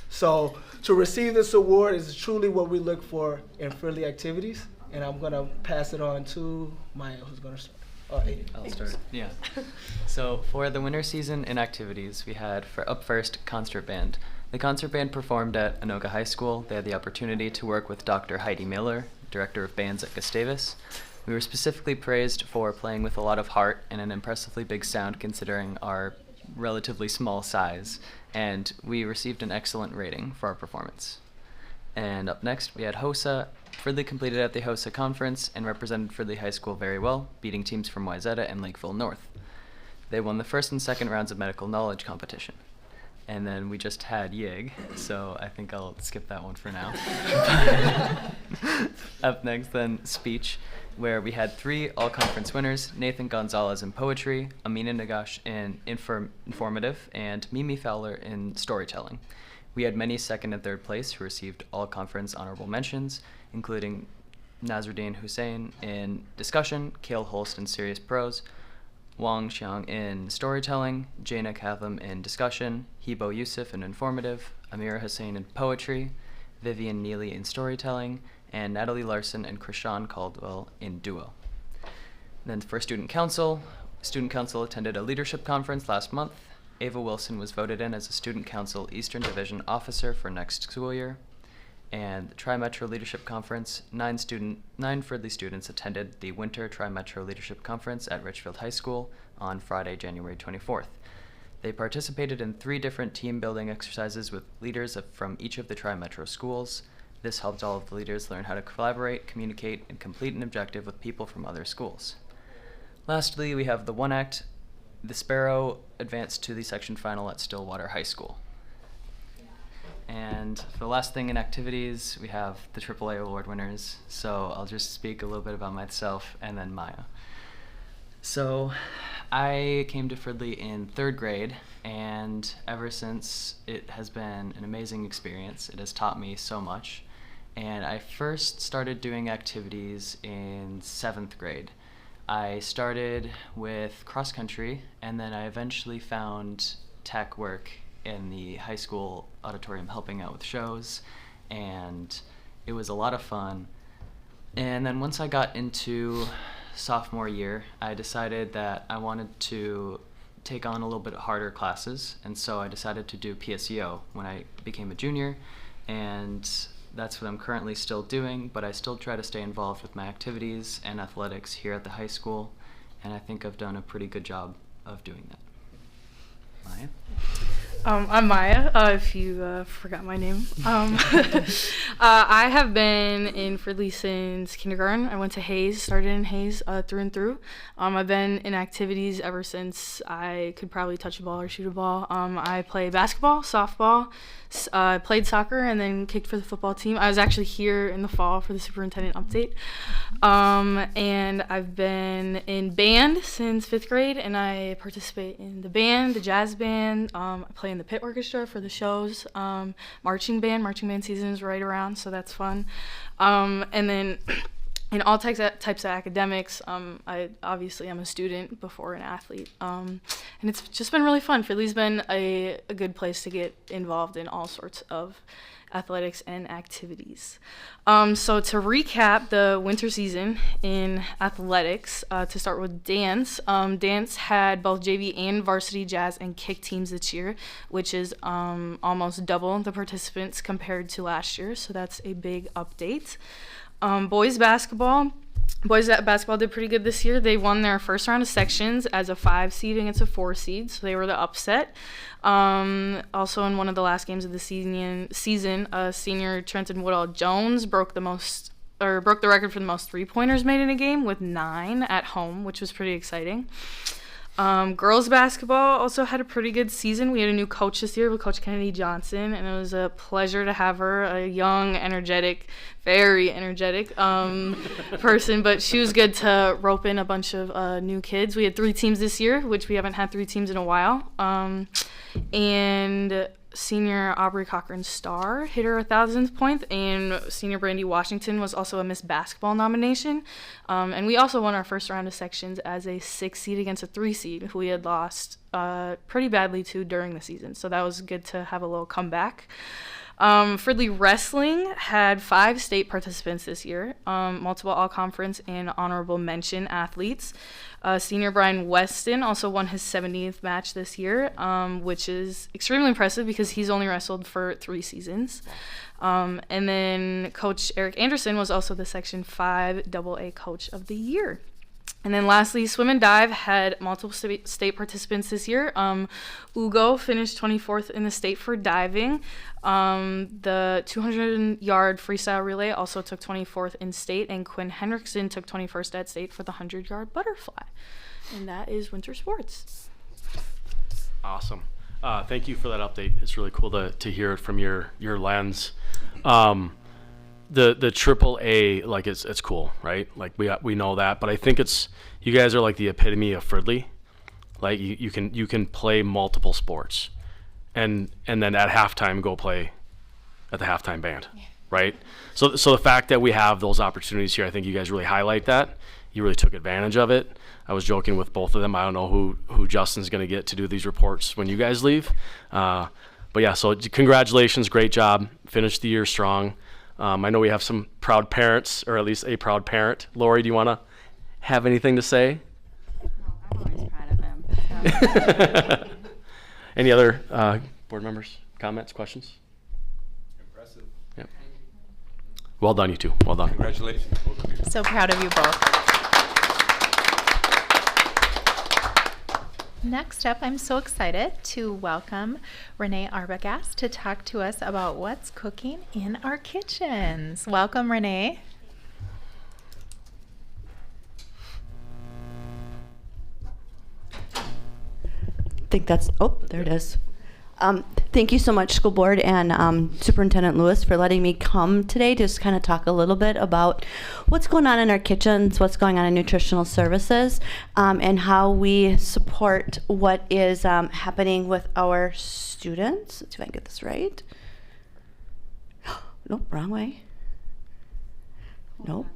So to receive this award is truly what we look for in Fridley activities, and I'm gonna pass it on to Maya, who's gonna start. I'll start. Yeah. So for the winter season in activities, we had up first concert band. The concert band performed at Anoka High School. They had the opportunity to work with Dr. Heidi Miller, director of bands at Gustavus. We were specifically praised for playing with a lot of heart and an impressively big sound considering our relatively small size, and we received an excellent rating for our performance. And up next, we had HOSA. Fridley completed at the HOSA conference and represented Fridley High School very well, beating teams from Wayzata and Lakeville North. They won the 1st and 2nd rounds of medical knowledge competition. And then we just had YIG, so I think I'll skip that one for now. Up next then, speech, where we had 3 all-conference winners, Nathan Gonzalez in poetry, Amina Nagash in informative, and Mimi Fowler in storytelling. We had many 2nd and 3rd place who received all-conference honorable mentions, including Nazruddin Hussein in discussion, Cale Holst in serious prose, Wang Xiang in storytelling, Jaina Katham in discussion, Hibo Yusuf in informative, Amira Hussein in poetry, Vivian Neely in storytelling, and Natalie Larson and Krishan Caldwell in duo. Then for Student Council attended a leadership conference last month. Ava Wilson was voted in as a Student Council Eastern Division officer for next school year. And the Tri-Metro Leadership Conference, 9 Fridley students attended the Winter Tri-Metro Leadership Conference at Richfield High School on Friday, January 24th. They participated in 3 different team building exercises with leaders from each of the Tri-Metro schools. This helped all of the leaders learn how to collaborate, communicate, and complete an objective with people from other schools. Lastly, we have the one act. The Sparrow advanced to the section final at Stillwater High School. And for the last thing in activities, we have the AAA award winners. So I'll just speak a little bit about myself and then Maya. So I came to Fridley in 3rd grade, and ever since it has been an amazing experience. It has taught me so much. And I first started doing activities in 7th grade. I started with cross country, and then I eventually found tech work in the high school auditorium helping out with shows, and it was a lot of fun. And then once I got into sophomore year, I decided that I wanted to take on a little bit harder classes, and so I decided to do PSEO when I became a junior, and that's what I'm currently still doing, but I still try to stay involved with my activities and athletics here at the high school, and I think I've done a pretty good job of doing that. Maya? I'm Maya, if you forgot my name. I have been in Fridley since kindergarten. I went to Hayes, started in Hayes through and through. I've been in activities ever since I could probably touch a ball or shoot a ball. I play basketball, softball, played soccer, and then kicked for the football team. I was actually here in the fall for the superintendent update. And I've been in band since 5th grade, and I participate in the band, the jazz band. I play in the pit orchestra for the shows. Marching band season is right around, so that's fun. And then in all types of academics, I obviously am a student before an athlete. And it's just been really fun. Fridley's been a good place to get involved in all sorts of athletics and activities. So to recap the winter season in athletics, to start with dance, dance had both JV and varsity jazz and kick teams this year, which is almost double the participants compared to last year, so that's a big update. Boys basketball did pretty good this year. They won their first round of sections as a 5 seed against a 4 seed, so they were the upset. Also in one of the last games of the season, senior Trenton Woodall Jones broke the record for the most 3-pointers made in a game with 9 at home, which was pretty exciting. Girls basketball also had a pretty good season. We had a new coach this year with Coach Kennedy Johnson, and it was a pleasure to have her, a young, energetic, very energetic person, but she was good to rope in a bunch of new kids. We had 3 teams this year, which we haven't had 3 teams in a while. And senior Aubrey Cochran Starr hit her 1,000th point, and senior Brandy Washington was also a Miss Basketball nomination. And we also won our first round of sections as a 6 seed against a 3 seed who we had lost pretty badly to during the season. So that was good to have a little comeback. Fridley Wrestling had 5 state participants this year, multiple all-conference and honorable mention athletes. Senior Brian Weston also won his 70th match this year, which is extremely impressive because he's only wrestled for 3 seasons. And then Coach Eric Anderson was also the Section 5 AA Coach of the Year. And then lastly, swim and dive had multiple state participants this year. Ugo finished 24th in the state for diving. The 200-yard freestyle relay also took 24th in state, and Quinn Henriksen took 21st at state for the 100-yard butterfly. And that is winter sports. Awesome. Thank you for that update. It's really cool to hear it from your lens. The AAA, like it's cool, right? Like we know that, but I think you guys are like the epitome of Fridley. Like you can play multiple sports, and then at halftime go play at the halftime band, right? So the fact that we have those opportunities here, I think you guys really highlight that. he really took advantage of it. I was joking with both of them. I don't know who Justin's going to get to do these reports when you guys leave. But yeah, so congratulations, great job. Finished the year strong. I know we have some proud parents, or at least a proud parent. Lori, do you want to have anything to say? No, I'm always proud of him. Any other board members, comments, questions? Impressive. Yep. Well done, you two. Well done. Congratulations. both of you. So proud of you both. Next up, I'm so excited to welcome Renee Arbogast to talk to us about what's cooking in our kitchens. Welcome, Renee. Think that's, oh, there it is. Thank you so much, School Board and Superintendent Lewis, for letting me come today to just kind of talk a little bit about what's going on in our kitchens, what's going on in nutritional services, and how we support what is happening with our students. Let's see if I can get this right. Nope, wrong way. Nope.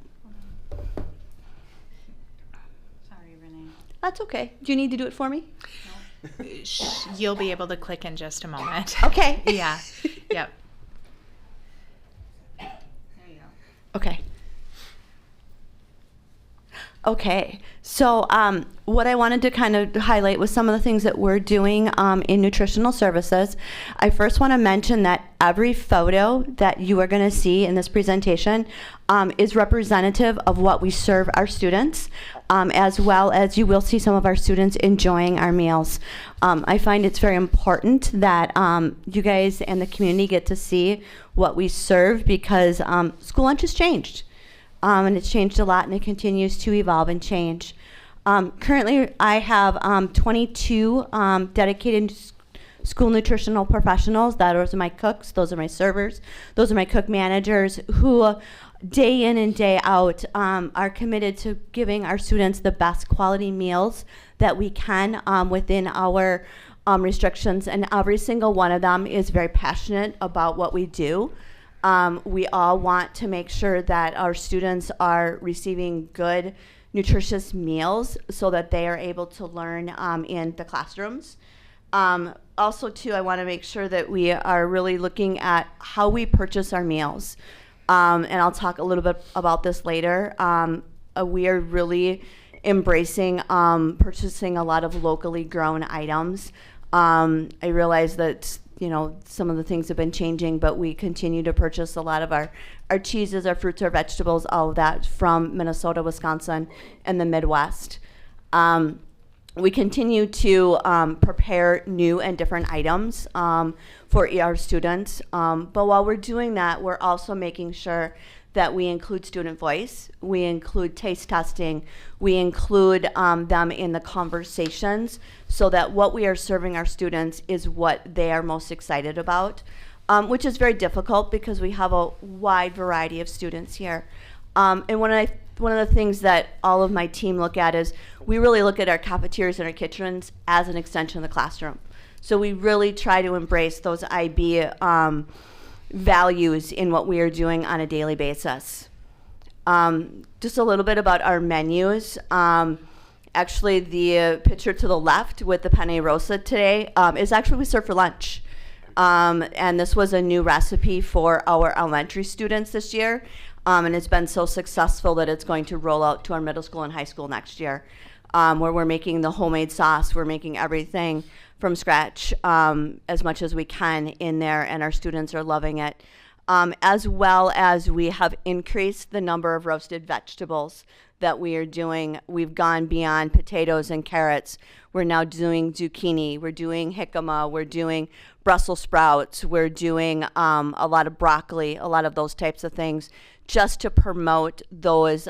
Sorry, Renee. That's okay. Do you need to do it for me? You'll be able to click in just a moment. Okay. Yeah. Yep. There you go. Okay. Okay, so what I wanted to kind of highlight was some of the things that we're doing in nutritional services. I first want to mention that every photo that you are going to see in this presentation is representative of what we serve our students, as well as you will see some of our students enjoying our meals. I find it's very important that you guys and the community get to see what we serve, because school lunch has changed. And it's changed a lot, and it continues to evolve and change. Currently, I have 22 dedicated school nutritional professionals. Those are my cooks, those are my servers, those are my cook managers who day in and day out are committed to giving our students the best quality meals that we can within our restrictions. And every single one of them is very passionate about what we do. We all want to make sure that our students are receiving good, nutritious meals so that they are able to learn in the classrooms. Also, too, I want to make sure that we are really looking at how we purchase our meals. And I'll talk a little bit about this later. We are really embracing purchasing a lot of locally grown items. I realize that some of the things have been changing, but we continue to purchase a lot of our cheeses, our fruits, our vegetables, all of that from Minnesota, Wisconsin, and the Midwest. We continue to prepare new and different items for our students. But while we're doing that, we're also making sure that we include student voice, we include taste testing, we include them in the conversations, so that what we are serving our students is what they are most excited about, which is very difficult because we have a wide variety of students here. And one of the things that all of my team look at is we really look at our cafeterias and our kitchens as an extension of the classroom. So we really try to embrace those IB values in what we are doing on a daily basis. Just a little bit about our menus. Actually, the picture to the left with the penne rosa today is actually we serve for lunch. And this was a new recipe for our elementary students this year. And it's been so successful that it's going to roll out to our middle school and high school next year, where we're making the homemade sauce. We're making everything from scratch as much as we can in there, and our students are loving it. As well as we have increased the number of roasted vegetables that we are doing. We've gone beyond potatoes and carrots. We're now doing zucchini, we're doing jicama, we're doing Brussels sprouts, we're doing a lot of broccoli, a lot of those types of things, just to promote those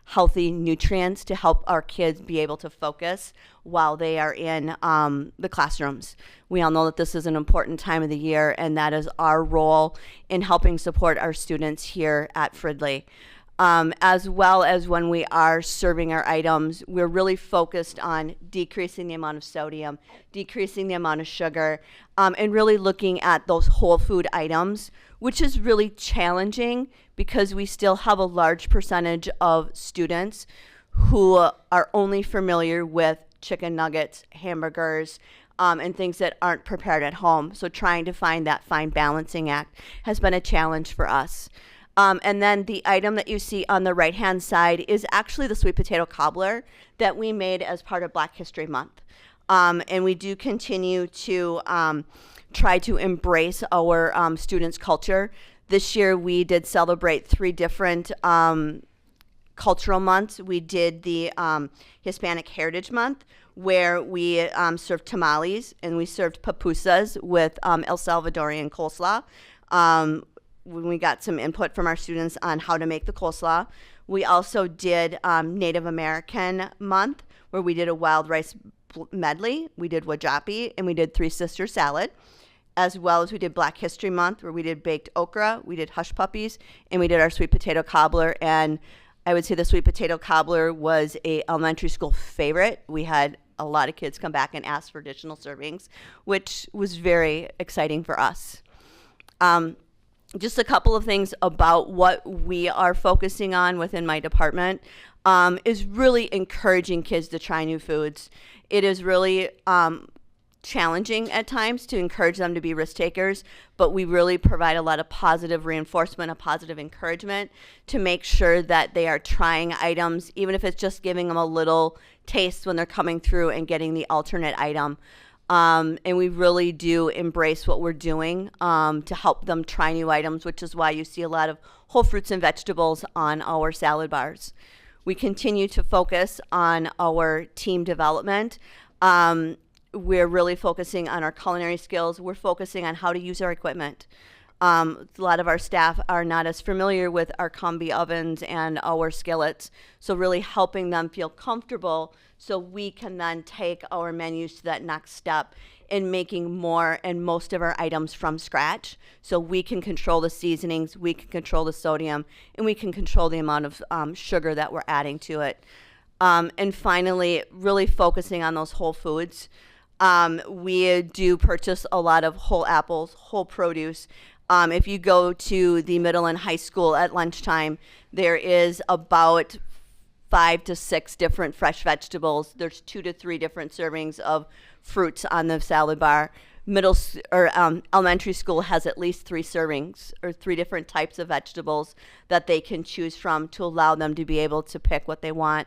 healthy nutrients to help our kids be able to focus while they are in the classrooms. We all know that this is an important time of the year, and that is our role in helping support our students here at Fridley. As well as when we are serving our items, we're really focused on decreasing the amount of sodium, decreasing the amount of sugar, and really looking at those whole food items, which is really challenging because we still have a large percentage of students who are only familiar with chicken nuggets, hamburgers, and things that aren't prepared at home. So trying to find that fine balancing act has been a challenge for us. And then the item that you see on the right-hand side is actually the sweet potato cobbler that we made as part of Black History Month. And we do continue to try to embrace our students' culture. This year we did celebrate 3 different cultural months. We did the Hispanic Heritage Month, where we served tamales and we served pupusas with El Salvadorian coleslaw. When we got some input from our students on how to make the coleslaw. We also did Native American Month, where we did a wild rice medley, we did wajapi, and we did Three Sisters salad, as well as we did Black History Month, where we did baked okra, we did hush puppies, and we did our sweet potato cobbler. And I would say the sweet potato cobbler was a elementary school favorite. We had a lot of kids come back and ask for additional servings, which was very exciting for us. Just a couple of things about what we are focusing on within my department is really encouraging kids to try new foods. It is really challenging at times to encourage them to be risk takers, but we really provide a lot of positive reinforcement, a positive encouragement to make sure that they are trying items, even if it's just giving them a little taste when they're coming through and getting the alternate item. And we really do embrace what we're doing to help them try new items, which is why you see a lot of whole fruits and vegetables on our salad bars. We continue to focus on our team development. We're really focusing on our culinary skills. We're focusing on how to use our equipment. A lot of our staff are not as familiar with our combi ovens and our skillets, so really helping them feel comfortable so we can then take our menus to that next step in making more and most of our items from scratch, so we can control the seasonings, we can control the sodium, and we can control the amount of sugar that we're adding to it. And finally, really focusing on those whole foods. We do purchase a lot of whole apples, whole produce. If you go to the middle and high school at lunchtime, there is about 5 to 6 different fresh vegetables. There's 2 to 3 different servings of fruits on the salad bar. Elementary school has at least 3 servings or 3 different types of vegetables that they can choose from to allow them to be able to pick what they want,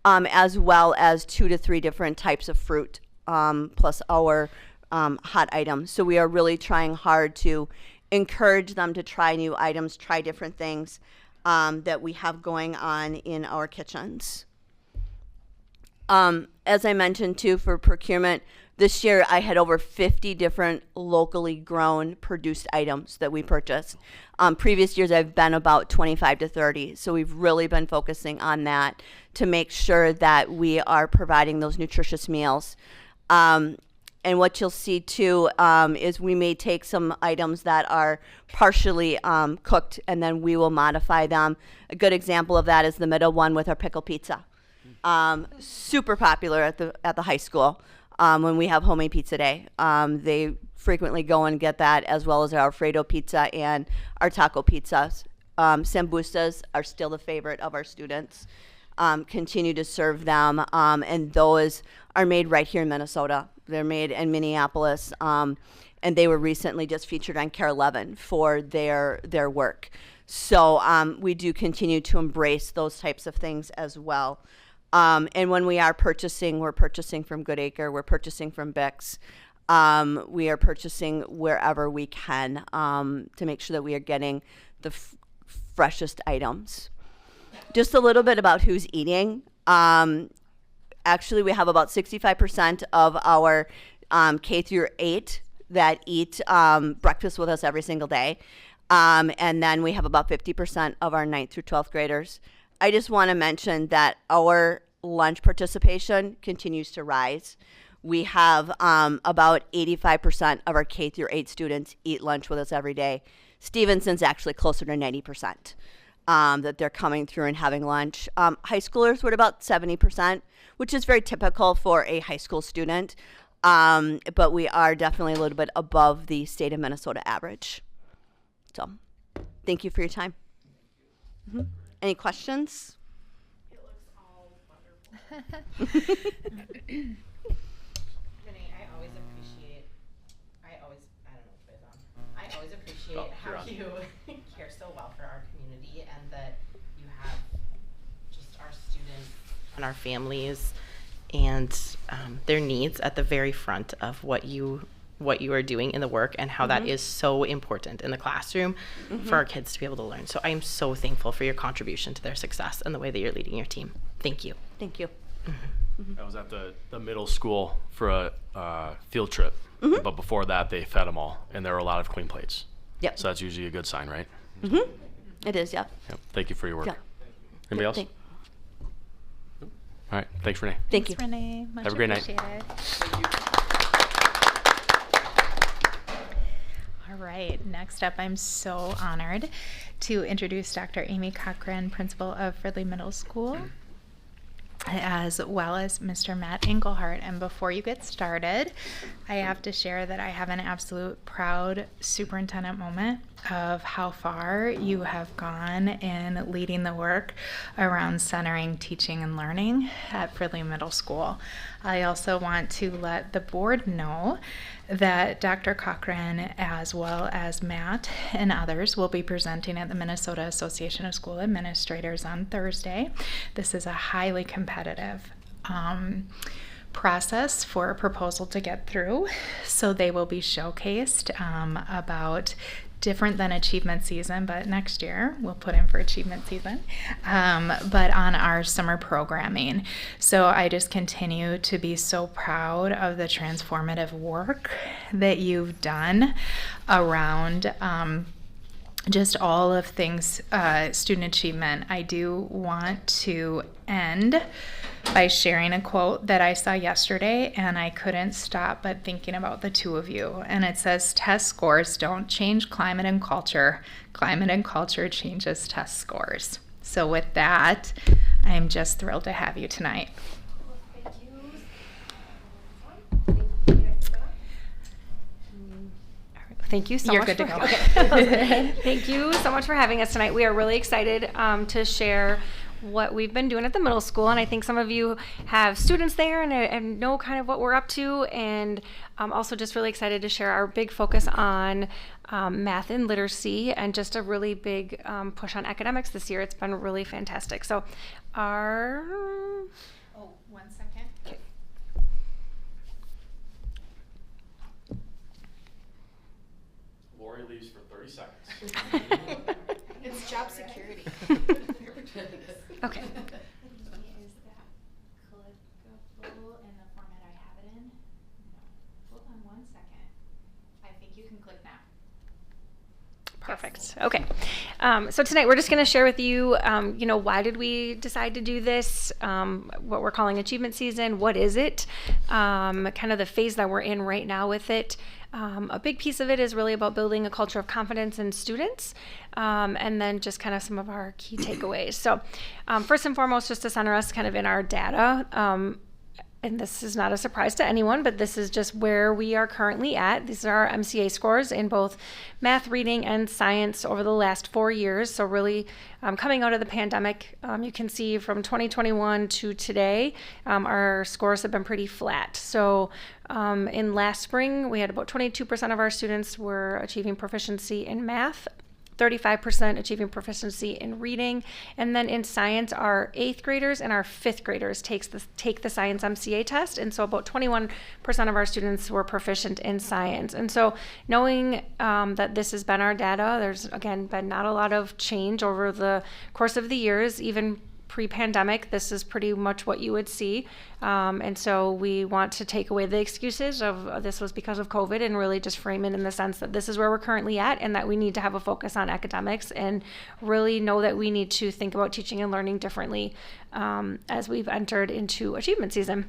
as well as 2 to 3 different types of fruit, plus our hot items. So we are really trying hard to encourage them to try new items, try different things that we have going on in our kitchens. As I mentioned too, for procurement, this year I had over 50 different locally grown produced items that we purchased. Previous years I've been about 25 to 30, so we've really been focusing on that to make sure that we are providing those nutritious meals. And what you'll see too is we may take some items that are partially cooked and then we will modify them. A good example of that is the middle one with our pickle pizza. Super popular at the high school when we have homemade pizza day. They frequently go and get that, as well as our Alfredo pizza and our taco pizzas. Sambusas are still the favorite of our students. Continue to serve them, and those are made right here in Minnesota. They're made in Minneapolis, and they were recently just featured on Care 11 for their work. So we do continue to embrace those types of things as well. And when we are purchasing, we're purchasing from Goodacre, we're purchasing from Bix. We are purchasing wherever we can to make sure that we are getting the freshest items. Just a little bit about who's eating. Actually, we have about 65% of our K through 8 that eat breakfast with us every single day. And then we have about 50% of our 9th through 12th graders. I just want to mention that our lunch participation continues to rise. We have about 85% of our K through 8 students eat lunch with us every day. Stevenson's actually closer to 90%. That they're coming through and having lunch. High schoolers were at about 70%, which is very typical for a high school student, but we are definitely a little bit above the state of Minnesota average. So, thank you for your time. Any questions? It looks all Renee, I always appreciate Oh, how you're on. you care so well for our community and that you have just our students and our families and their needs at the very front of what you are doing in the work and how that is so important in the classroom for our kids to be able to learn. So I am so thankful for your contribution to their success and the way that you're leading your team. Thank you. Thank you. I was at the middle school for a field trip, but before that they fed them all, and there were a lot of clean plates. Yep. So that's usually a good sign, right? It is, yep. Yep. Thank you for your work. Yeah. Anybody else? Thank- All right. Thanks, Renee. Thank you. Thanks, Renee. Much Have a great night. appreciated. All right, next up, I'm so honored to introduce Dr. Amy Cochran, principal of Fridley Middle School, as well as Mr. Matt Engelhardt. And before you get started, I have to share that I have an absolute proud superintendent moment of how far you have gone in leading the work around centering teaching and learning at Fridley Middle School. I also want to let the board know that Dr. Cochran, as well as Matt and others, will be presenting at the Minnesota Association of School Administrators on Thursday. This is a highly competitive process for a proposal to get through. So they will be showcased about different than achievement season, but next year we'll put in for achievement season, but on our summer programming. So I just continue to be so proud of the transformative work that you've done around just all of things student achievement. I do want to end by sharing a quote that I saw yesterday, and I couldn't stop but thinking about the two of you. And it says, test scores don't change climate and culture. Climate and culture changes test scores. So with that, I'm just thrilled to have you tonight. Thank you so You're much. good to go. Okay. Thank you so much for having us tonight. We are really excited to share what we've been doing at the middle school, and I think some of you have students there and know kind of what we're up to, and also just really excited to share our big focus on math and literacy and just a really big push on academics this year. It's been really fantastic. So our... Oh, 1 second. Okay. Lori leaves for 30 seconds. It's job security. Okay. Is that clickable in the format I have it in? No. Hold on 1 second. I think you can click now. Perfect. Okay. So tonight we're just going to share with you, why did we decide to do this? What we're calling achievement season. What is it? Kind of the phase that we're in right now with it. A big piece of it is really about building a culture of confidence in students, and then just kind of some of our key takeaways. So first and foremost, just to center us kind of in our data, and this is not a surprise to anyone, but this is just where we are currently at. These are our MCA scores in both math, reading, and science over the last 4 years. So really coming out of the pandemic, you can see from 2021 to today, our scores have been pretty flat. So in last spring, we had about 22% of our students were achieving proficiency in math, 35% achieving proficiency in reading, and then in science, our 8th graders and our 5th graders take the science MCA test, and so about 21% of our students were proficient in science. And so knowing that this has been our data, there's again been not a lot of change over the course of the years, even pre-pandemic, this is pretty much what you would see. And so we want to take away the excuses of this was because of COVID and really just frame it in the sense that this is where we're currently at and that we need to have a focus on academics and really know that we need to think about teaching and learning differently as we've entered into achievement season.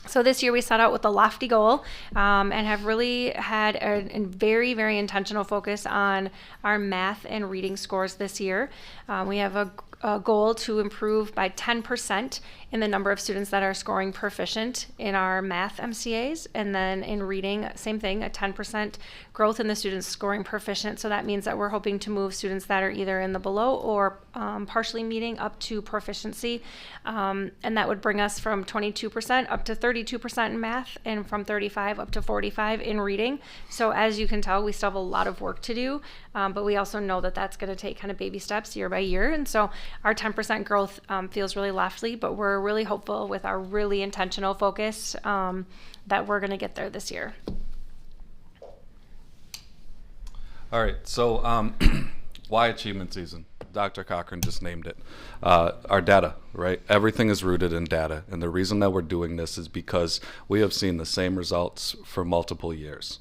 So this year we set out with a lofty goal and have really had a very, very intentional focus on our math and reading scores this year. We have a goal to improve by 10% in the number of students that are scoring proficient in our math MCAs. And then in reading, same thing, a 10% growth in the students scoring proficient. So that means that we're hoping to move students that are either in the below or partially meeting up to proficiency. And that would bring us from 22% up to 32% in math, and from 35 up to 45 in reading. So as you can tell, we still have a lot of work to do, but we also know that that's going to take kind of baby steps year by year. And so our 10% growth feels really lofty, but we're really hopeful with our really intentional focus that we're going to get there this year. All right, so why achievement season? Dr. Cochran just named it. Our data, right? Everything is rooted in data. And the reason that we're doing this is because we have seen the same results for multiple years.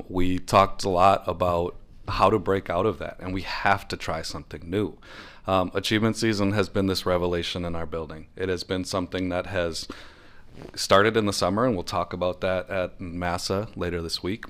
We talked a lot about how to break out of that, and we have to try something new. Achievement season has been this revelation in our building. It has been something that has started in the summer, and we'll talk about that at MASA later this week.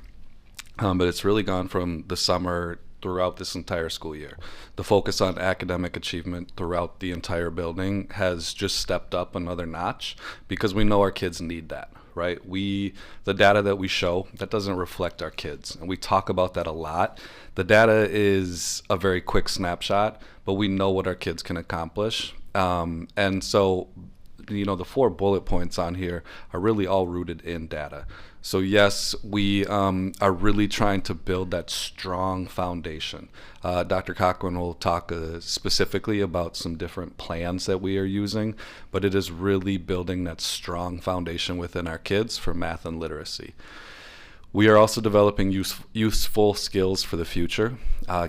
But it's really gone from the summer throughout this entire school year. The focus on academic achievement throughout the entire building has just stepped up another notch because we know our kids need that, right? The data that we show, that doesn't reflect our kids, and we talk about that a lot. The data is a very quick snapshot, but we know what our kids can accomplish. And so, the 4 bullet points on here are really all rooted in data. So yes, we are really trying to build that strong foundation. Dr. Cochran will talk specifically about some different plans that we are using, but it is really building that strong foundation within our kids for math and literacy. We are also developing useful skills for the future,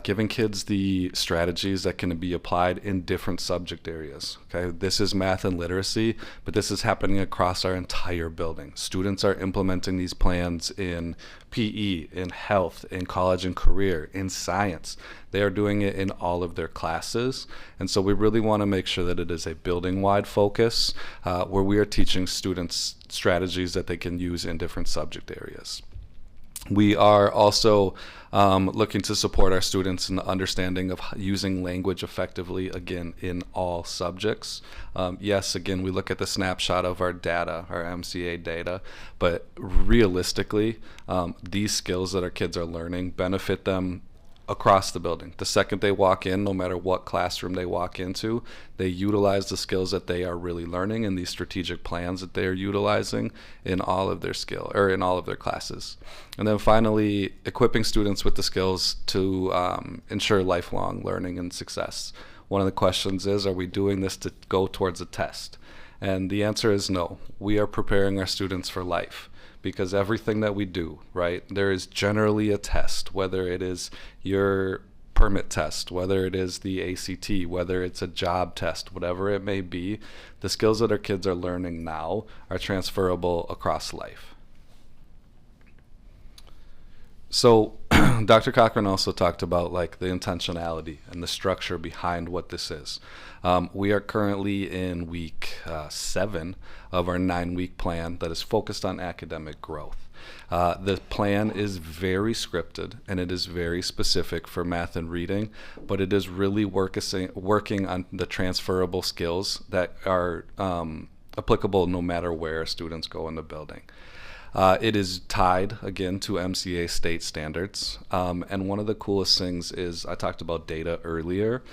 giving kids the strategies that can be applied in different subject areas. Okay, this is math and literacy, but this is happening across our entire building. Students are implementing these plans in PE, in health, in college and career, in science. They are doing it in all of their classes. And so we really want to make sure that it is a building-wide focus where we are teaching students strategies that they can use in different subject areas. We are also looking to support our students in the understanding of using language effectively, again, in all subjects. Yes, again, we look at the snapshot of our data, our MCA data, but realistically, these skills that our kids are learning benefit them across the building. The second they walk in, no matter what classroom they walk into, they utilize the skills that they are really learning and these strategic plans that they are utilizing in all of their in all of their classes. And then finally, equipping students with the skills to ensure lifelong learning and success. One of the questions is, are we doing this to go towards a test? And the answer is no. We are preparing our students for life. Because everything that we do, right, there is generally a test, whether it is your permit test, whether it is the ACT, whether it's a job test, whatever it may be, the skills that our kids are learning now are transferable across life. So Dr. Cochran also talked about the intentionality and the structure behind what this is. We are currently in week 7 of our 9-week plan that is focused on academic growth. The plan is very scripted and it is very specific for math and reading, but it is really working on the transferable skills that are applicable no matter where students go in the building. It is tied, again, to MCA state standards. And one of the coolest things is, I talked about data earlier,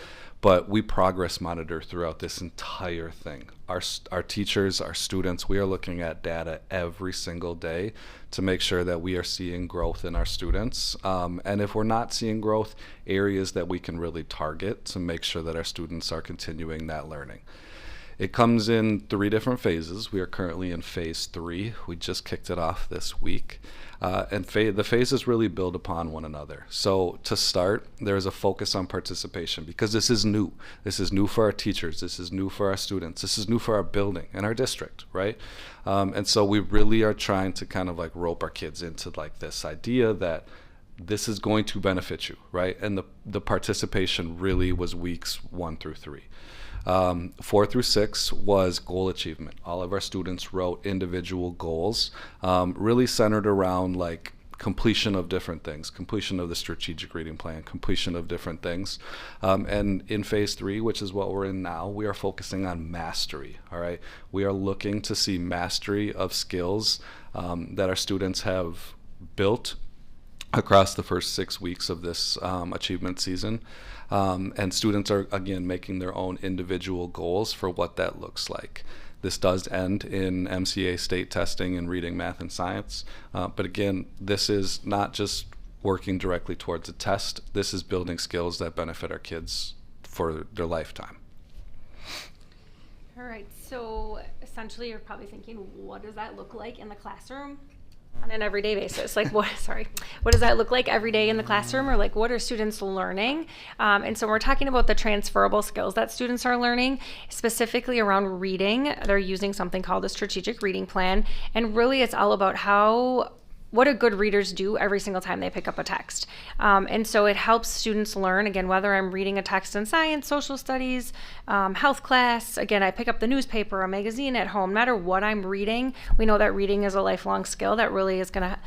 but we progress monitor throughout this entire thing. Our teachers, our students, we are looking at data every single day to make sure that we are seeing growth in our students. And if we're not seeing growth, areas that we can really target to make sure that our students are continuing that learning. It comes in 3 different phases. We are currently in phase 3. We just kicked it off this week. And the phases really build upon one another. So to start, there is a focus on participation because this is new. This is new for our teachers. This is new for our students. This is new for our building and our district, right? And so we really are trying to kind of rope our kids into this idea that this is going to benefit you, right? And the participation really was weeks 1 through 3. 4 through 6 was goal achievement. All of our students wrote individual goals, really centered around completion of different things, completion of the strategic reading plan, completion of different things. And in phase 3, which is what we're in now, we are focusing on mastery, all right? We are looking to see mastery of skills that our students have built across the first 6 weeks of this achievement season. And students are, again, making their own individual goals for what that looks like. This does end in MCA state testing in reading, math, and science. But again, this is not just working directly towards a test. This is building skills that benefit our kids for their lifetime. All right, so essentially you're probably thinking, what does that look like in the classroom on an everyday basis? Like what does that look like every day in the classroom, or like what are students learning? And so we're talking about the transferable skills that students are learning, specifically around reading. They're using something called a strategic reading plan, and really it's all about what do good readers do every single time they pick up a text. And so it helps students learn, again, whether I'm reading a text in science, social studies, health class, again, I pick up the newspaper, a magazine at home, no matter what I'm reading, we know that reading is a lifelong skill that really is gonna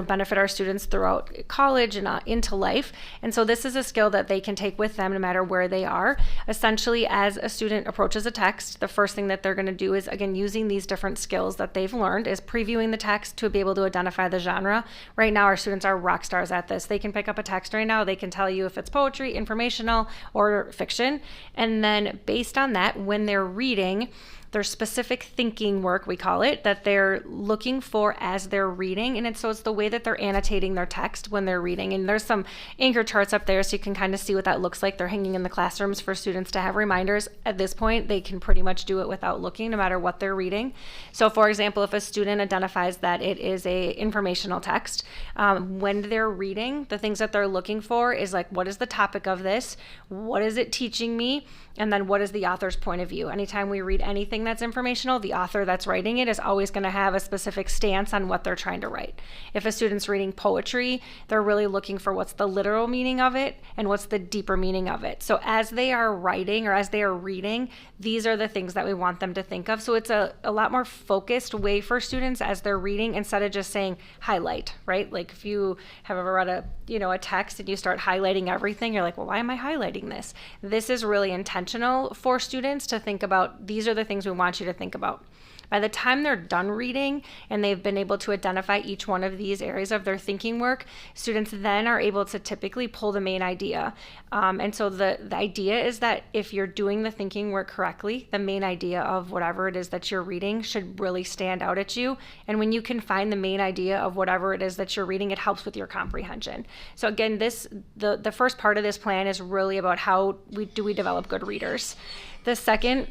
benefit our students throughout college and into life. And so this is a skill that they can take with them no matter where they are. Essentially, as a student approaches a text, the first thing that they're going to do is, again, using these different skills that they've learned, is previewing the text to be able to identify the genre. Right now, our students are rock stars at this. They can pick up a text right now. They can tell you if it's poetry, informational, or fiction. And then based on that, when they're reading, there's specific thinking work, we call it, that they're looking for as they're reading. And it's the way that they're annotating their text when they're reading. And there's some anchor charts up there so you can kind of see what that looks like. They're hanging in the classrooms for students to have reminders. At this point, they can pretty much do it without looking, no matter what they're reading. So for example, if a student identifies that it is a informational text, when they're reading, the things that they're looking for is like, what is the topic of this? What is it teaching me? And then what is the author's point of view? Anytime we read anything that's informational, the author that's writing it is always going to have a specific stance on what they're trying to write. If a student's reading poetry, they're really looking for what's the literal meaning of it and what's the deeper meaning of it. So as they are writing or as they are reading, these are the things that we want them to think of. So it's a lot more focused way for students as they're reading, instead of just saying highlight, right? Like if you have ever read a text and you start highlighting everything, you're like, well, why am I highlighting this? This is really intentional for students to think about. These are the things we want you to think about. By the time they're done reading and they've been able to identify each one of these areas of their thinking work, students then are able to typically pull the main idea. And so the idea is that if you're doing the thinking work correctly, the main idea of whatever it is that you're reading should really stand out at you. And when you can find the main idea of whatever it is that you're reading, it helps with your comprehension. So again, the first part of this plan is really about how we develop good readers. The second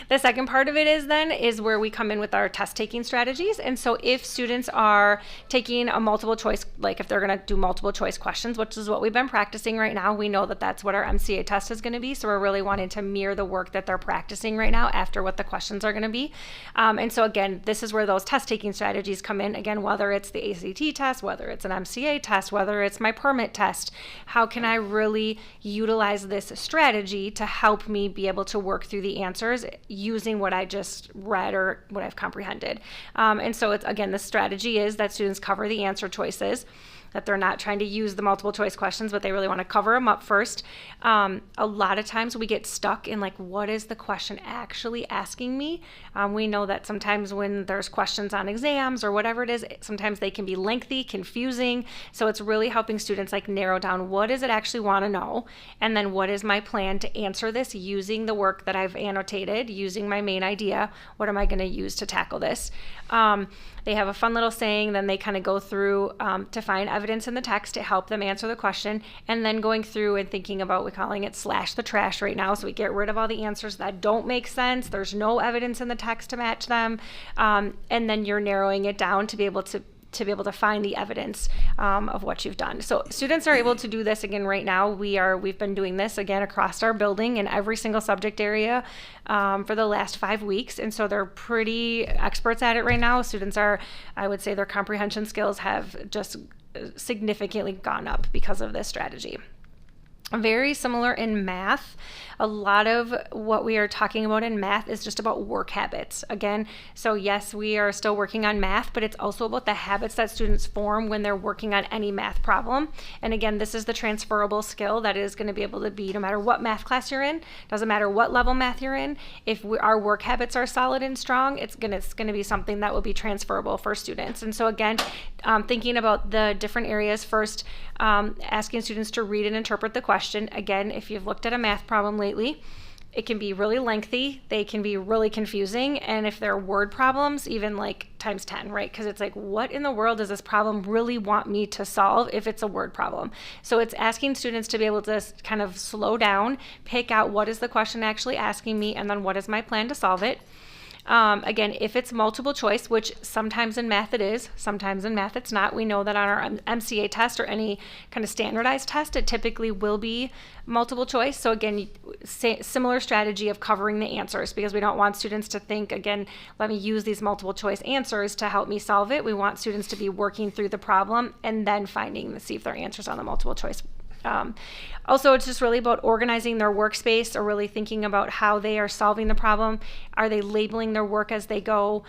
the second part of it is where we come in with our test taking strategies. And so if students are taking a multiple choice, like if they're going to do multiple choice questions, which is what we've been practicing right now, we know that that's what our MCA test is going to be. So we're really wanting to mirror the work that they're practicing right now after what the questions are going to be. And so again, this is where those test taking strategies come in. Again, whether it's the ACT test, whether it's an MCA test, whether it's my permit test, how can I really utilize this strategy to help me be able to work through the answers using what I just read or what I've comprehended. And so it's, again, the strategy is that students cover the answer choices, that they're not trying to use the multiple choice questions, but they really want to cover them up first. A lot of times we get stuck in like, what is the question actually asking me? We know that sometimes when there's questions on exams or whatever it is, sometimes they can be lengthy, confusing. So it's really helping students like narrow down, what does it actually want to know? And then what is my plan to answer this using the work that I've annotated, using my main idea? What am I going to use to tackle this? They have a fun little saying, then they kind of go through to find evidence in the text to help them answer the question, and then going through and thinking about, we're calling it slash the trash right now, so we get rid of all the answers that don't make sense, there's no evidence in the text to match them, and then you're narrowing it down to be able to find the evidence of what you've done. So students are able to do this again right now. We've been doing this again across our building in every single subject area for the last 5 weeks. And so they're pretty experts at it right now. Students are, I would say their comprehension skills have just significantly gone up because of this strategy. Very similar in math. A lot of what we are talking about in math is just about work habits. Again, so yes, we are still working on math, but it's also about the habits that students form when they're working on any math problem. And again, this is the transferable skill that is going to be able to be no matter what math class you're in, doesn't matter what level math you're in. If our work habits are solid and strong, it's going to be something that will be transferable for students. And so again, thinking about the different areas first, asking students to read and interpret the question. Again, if you've looked at a math problem lately, it can be really lengthy, they can be really confusing, and if they're word problems, even like times 10, right? Because it's like, what in the world does this problem really want me to solve if it's a word problem? So it's asking students to be able to kind of slow down, pick out what is the question actually asking me, and then what is my plan to solve it. Again, if it's multiple choice, which sometimes in math it is, sometimes in math it's not. We know that on our MCA test or any kind of standardized test, it typically will be multiple choice. So again, similar strategy of covering the answers, because we don't want students to think, again, let me use these multiple choice answers to help me solve it. We want students to be working through the problem and then see if their answers on the multiple choice. Also, it's just really about organizing their workspace, or really thinking about how they are solving the problem. Are they labeling their work as they go?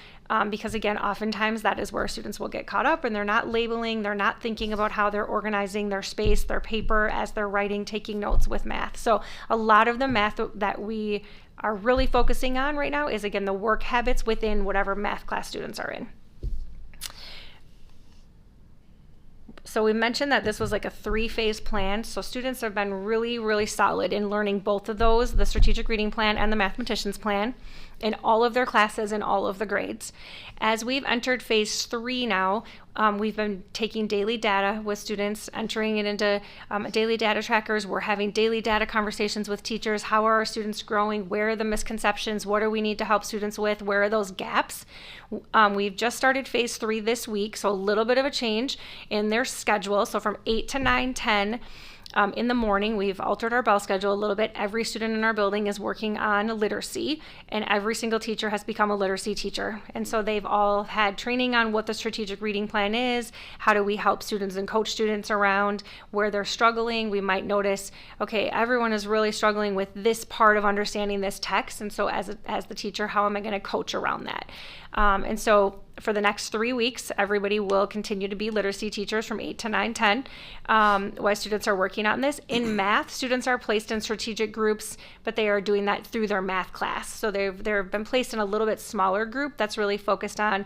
Because again, oftentimes that is where students will get caught up, and they're not labeling, they're not thinking about how they're organizing their space, their paper as they're writing, taking notes with math. So a lot of the math that we are really focusing on right now is, again, the work habits within whatever math class students are in. So we mentioned that this was like a 3-phase plan. So students have been really, really solid in learning both of those, the strategic reading plan and the mathematician's plan, in all of their classes and all of the grades. As we've entered phase 3 now, we've been taking daily data with students, entering it into daily data trackers. We're having daily data conversations with teachers. How are our students growing? Where are the misconceptions? What do we need to help students with? Where are those gaps? We've just started phase 3 this week, so a little bit of a change in their schedule. So from 8 to 9, 10, in the morning, we've altered our bell schedule a little bit. Every student in our building is working on literacy, and every single teacher has become a literacy teacher. And so they've all had training on what the strategic reading plan is, how do we help students and coach students around where they're struggling. We might notice, okay, everyone is really struggling with this part of understanding this text, and so as the teacher, how am I going to coach around that? And so for the next 3 weeks, everybody will continue to be literacy teachers from 8 to 9, 10, while students are working on this. In math, students are placed in strategic groups, but they are doing that through their math class. So they've been placed in a little bit smaller group that's really focused on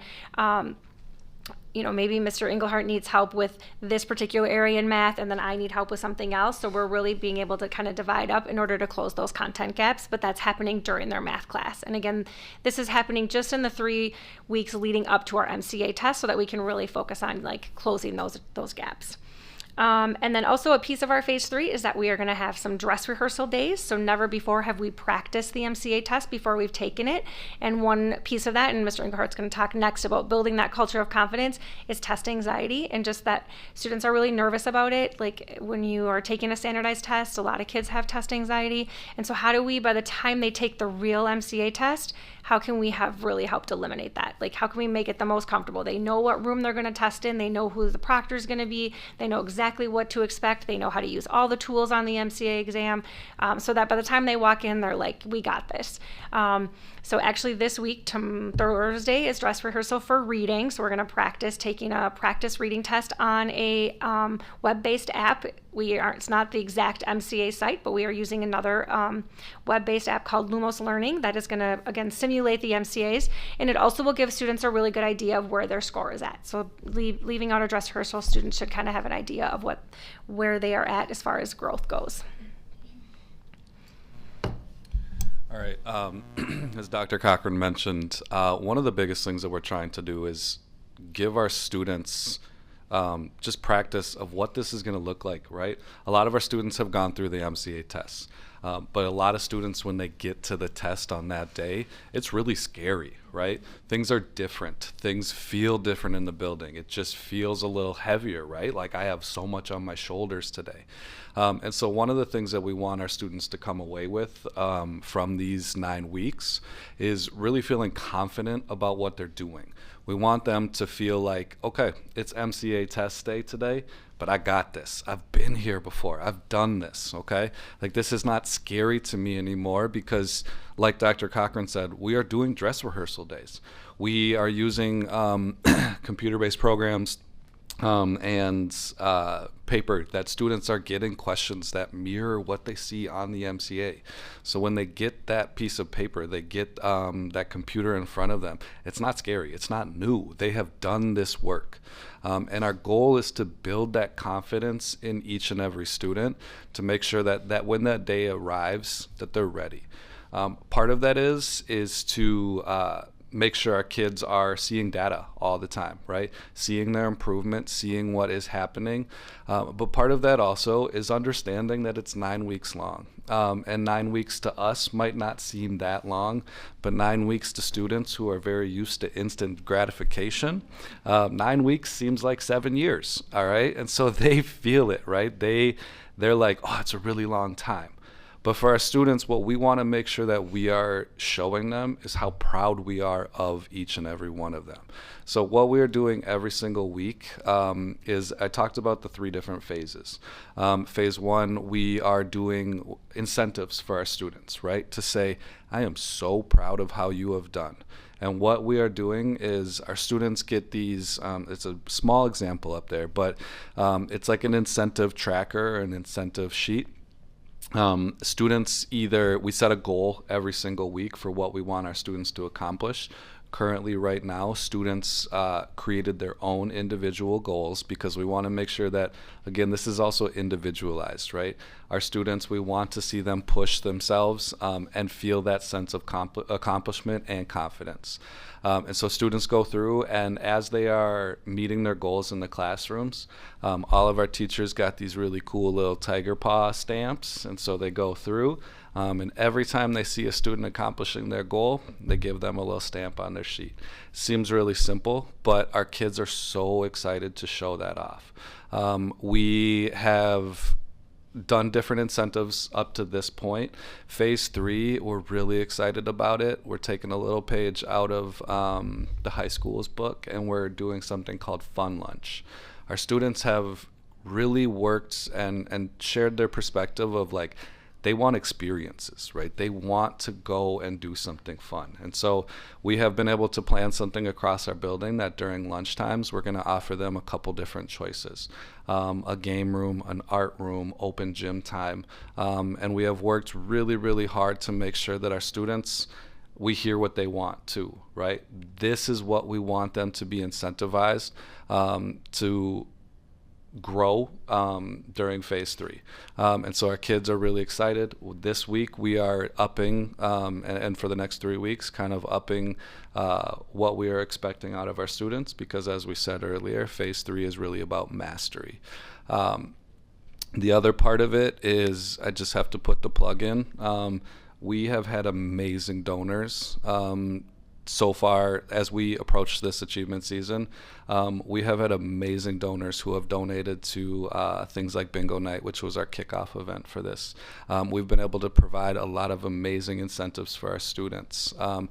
maybe Mr. Engelhardt needs help with this particular area in math, and then I need help with something else. So we're really being able to kind of divide up in order to close those content gaps, but that's happening during their math class. And again, this is happening just in the 3 weeks leading up to our MCA test, so that we can really focus on like closing those gaps. And then also a piece of our phase 3 is that we are going to have some dress rehearsal days. So never before have we practiced the MCA test before we've taken it. And one piece of that, and Mr. Engelhardt's going to talk next about building that culture of confidence, is test anxiety, and just that students are really nervous about it. Like when you are taking a standardized test, a lot of kids have test anxiety. And so how do we, by the time they take the real MCA test, how can we have really helped eliminate that? Like how can we make it the most comfortable? They know what room they're going to test in. They know who the proctor is going to be. They know exactly what to expect. They know how to use all the tools on the MCA exam, so that by the time they walk in, they're like, we got this. So actually this week, Thursday, is dress rehearsal for reading. So we're going to practice taking a practice reading test on a web-based app. It's not the exact MCA site, but we are using another web-based app called Lumos Learning that is going to, again, simulate the MCAs. And it also will give students a really good idea of where their score is at. So leaving out a dress rehearsal, students should kind of have an idea of where they are at as far as growth goes. All right. As Dr. Cochran mentioned, one of the biggest things that we're trying to do is give our students just practice of what this is going to look like, right? A lot of our students have gone through the MCA tests, but a lot of students, when they get to the test on that day, it's really scary, right? Things are different. Things feel different in the building. It just feels a little heavier, right? Like I have so much on my shoulders today. And so one of the things that we want our students to come away with from these 9 weeks is really feeling confident about what they're doing. We want them to feel like, okay, it's MCA test day today, but I got this. I've been here before. I've done this, okay? Like, this is not scary to me anymore because, like Dr. Cochran said, we are doing dress rehearsal days. We are using computer-based programs and paper that students are getting questions that mirror what they see on the MCA. So when they get that piece of paper, they get that computer in front of them, it's not scary, it's not new. They have done this work. And our goal is to build that confidence in each and every student to make sure that when that day arrives, that they're ready. Part of that is to make sure our kids are seeing data all the time, right? Seeing their improvement, seeing what is happening. But part of that also is understanding that it's 9 weeks long. And 9 weeks to us might not seem that long, but 9 weeks to students who are very used to instant gratification, 9 weeks seems like 7 years, all right? And so they feel it, right? They're like, oh, it's a really long time. But for our students, what we want to make sure that we are showing them is how proud we are of each and every one of them. So what we are doing every single week is, I talked about the 3 different phases. Phase 1, we are doing incentives for our students, right? To say, I am so proud of how you have done. And what we are doing is our students get these, it's a small example up there, but it's like an incentive tracker, an incentive sheet. Students we set a goal every single week for what we want our students to accomplish. Currently, right now, students created their own individual goals because we want to make sure that, again, this is also individualized, right? Our students, we want to see them push themselves and feel that sense of accomplishment and confidence. And so students go through, and as they are meeting their goals in the classrooms, all of our teachers got these really cool little tiger paw stamps, and so they go through. And every time they see a student accomplishing their goal, they give them a little stamp on their sheet. Seems really simple, but our kids are so excited to show that off. We have done different incentives up to this point. Phase 3, we're really excited about it. We're taking a little page out of the high school's book, and we're doing something called Fun Lunch. Our students have really worked and shared their perspective of, like, they want experiences, right? They want to go and do something fun. And so we have been able to plan something across our building that during lunchtimes, we're going to offer them a couple different choices. A game room, an art room, open gym time. And we have worked really, really hard to make sure that our students, we hear what they want too, right? This is what we want them to be incentivized to grow during phase 3. And so our kids are really excited. This week we are upping, and for the next 3 weeks, kind of upping what we are expecting out of our students, because as we said earlier, phase 3 is really about mastery. The other part of it is, I just have to put the plug in. We have had amazing donors so far as we approach this achievement season. We have had amazing donors who have donated to things like Bingo Night, which was our kickoff event for this. We've been able to provide a lot of amazing incentives for our students. On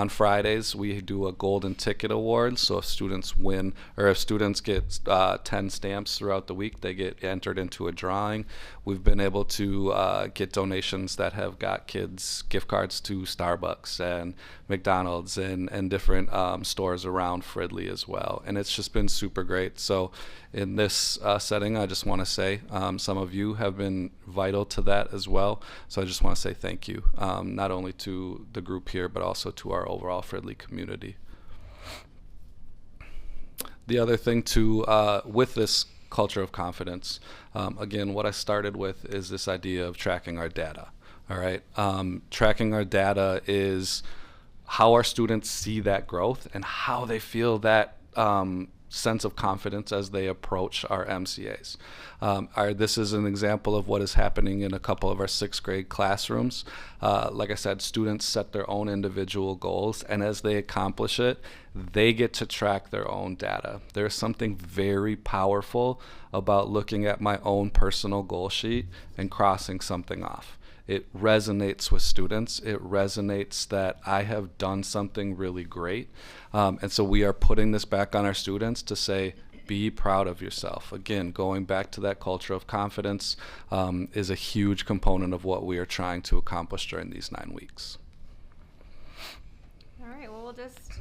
Fridays, we do a golden ticket award. So if students win, or if students get 10 stamps throughout the week, they get entered into a drawing. We've been able to get donations that have got kids gift cards to Starbucks and McDonald's and different stores around Fridley as well. And it's just been super great. So in this setting, I just want to say some of you have been vital to that as well. So I just want to say thank you, not only to the group here, but also to our overall Fridley community. The other thing too, with this culture of confidence, again, what I started with is this idea of tracking our data. All right, tracking our data is how our students see that growth and how they feel that sense of confidence as they approach our MCAs. This is an example of what is happening in a couple of our 6th grade classrooms. Like I said, students set their own individual goals, and as they accomplish it, they get to track their own data. There's something very powerful about looking at my own personal goal sheet and crossing something off. it resonates with students. It resonates that I have done something really great. And so we are putting this back on our students to say, be proud of yourself. Again, going back to that culture of confidence is a huge component of what we are trying to accomplish during these 9 weeks. All right, well, we'll just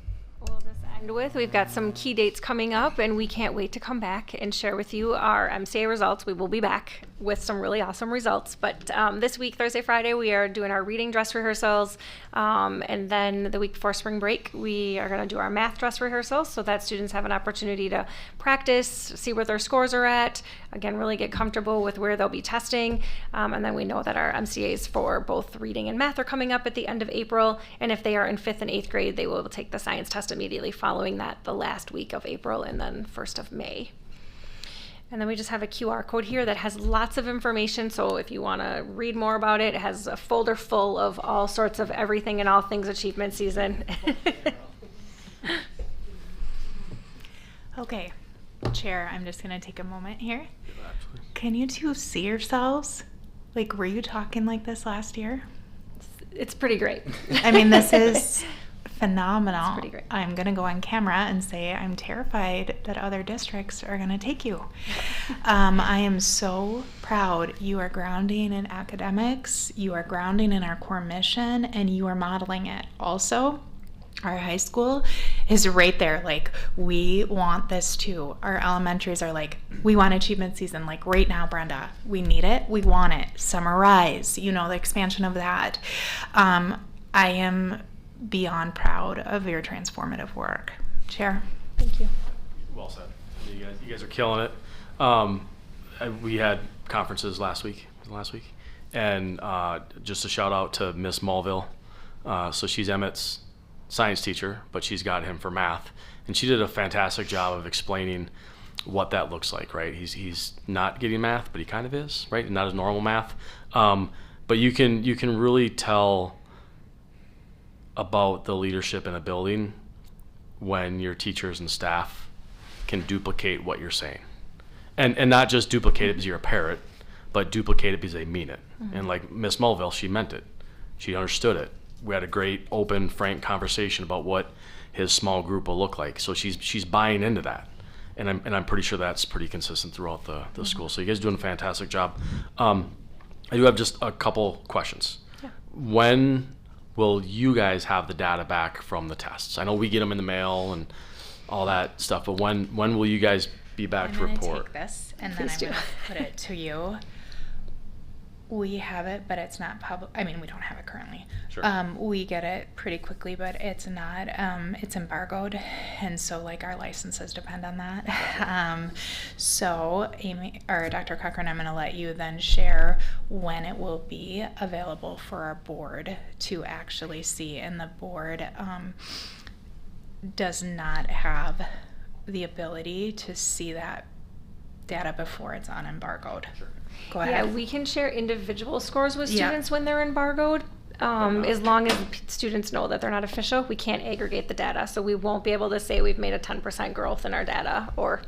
end with, we've got some key dates coming up, and we can't wait to come back and share with you our MCA results. We will be back with some really awesome results. But this week, Thursday, Friday, we are doing our reading dress rehearsals. And then the week before spring break, we are going to do our math dress rehearsals so that students have an opportunity to practice, see where their scores are at, again, really get comfortable with where they'll be testing. And then we know that our MCAs for both reading and math are coming up at the end of April. And if they are in 5th and 8th grade, they will take the science test immediately following that, the last week of April and then 1st of May. And then we just have a QR code here that has lots of information. So if you want to read more about it, it has a folder full of all sorts of everything and all things achievement season. Okay, Chair, I'm just going to take a moment here. Can you two see yourselves? Like, were you talking like this last year? It's pretty great. I mean, this is phenomenal. It's pretty great. I'm going to go on camera and say I'm terrified that other districts are going to take you. I am so proud. You are grounding in academics, you are grounding in our core mission, and you are modeling it. Also, our high school is right there. Like, we want this too. Our elementaries are like, we want achievement season. Like right now, Brenda, we need it. We want it. Summarize, you know, the expansion of that. I am beyond proud of your transformative work. Chair. Thank you. Well said. You guys are killing it. We had conferences last week, and just a shout out to Miss Mulville. So she's Emmett's science teacher, but she's got him for math, and she did a fantastic job of explaining what that looks like. Right, he's not getting math, but he kind of is, right, not his normal math. But you can really tell about the leadership in a building when your teachers and staff can duplicate what you're saying, and not just duplicate it because you're a parrot, but duplicate it because they mean it. Mm-hmm. And like Miss Mulville, she meant it. She understood it. We had a great, open, frank conversation about what his small group will look like. So she's buying into that, and I'm pretty sure that's pretty consistent throughout the mm-hmm. school. So you guys are doing a fantastic job. I do have just a couple questions. Yeah. When will you guys have the data back from the tests? I know we get them in the mail and all that stuff, but when will you guys be back to report? I'm going to take this, and then I'm going to put it to you. We have it, but it's not public. I mean, we don't have it currently. Sure. We get it pretty quickly, but it's not, it's embargoed. And so like our licenses depend on that. So Amy, or Dr. Cochran, I'm going to let you then share when it will be available for our board to actually see. And the board does not have the ability to see that data before it's unembargoed. Sure. Go ahead. Yeah, we can share individual scores with students when they're embargoed. As long as students know that they're not official, we can't aggregate the data. So we won't be able to say we've made a 10% growth in our data or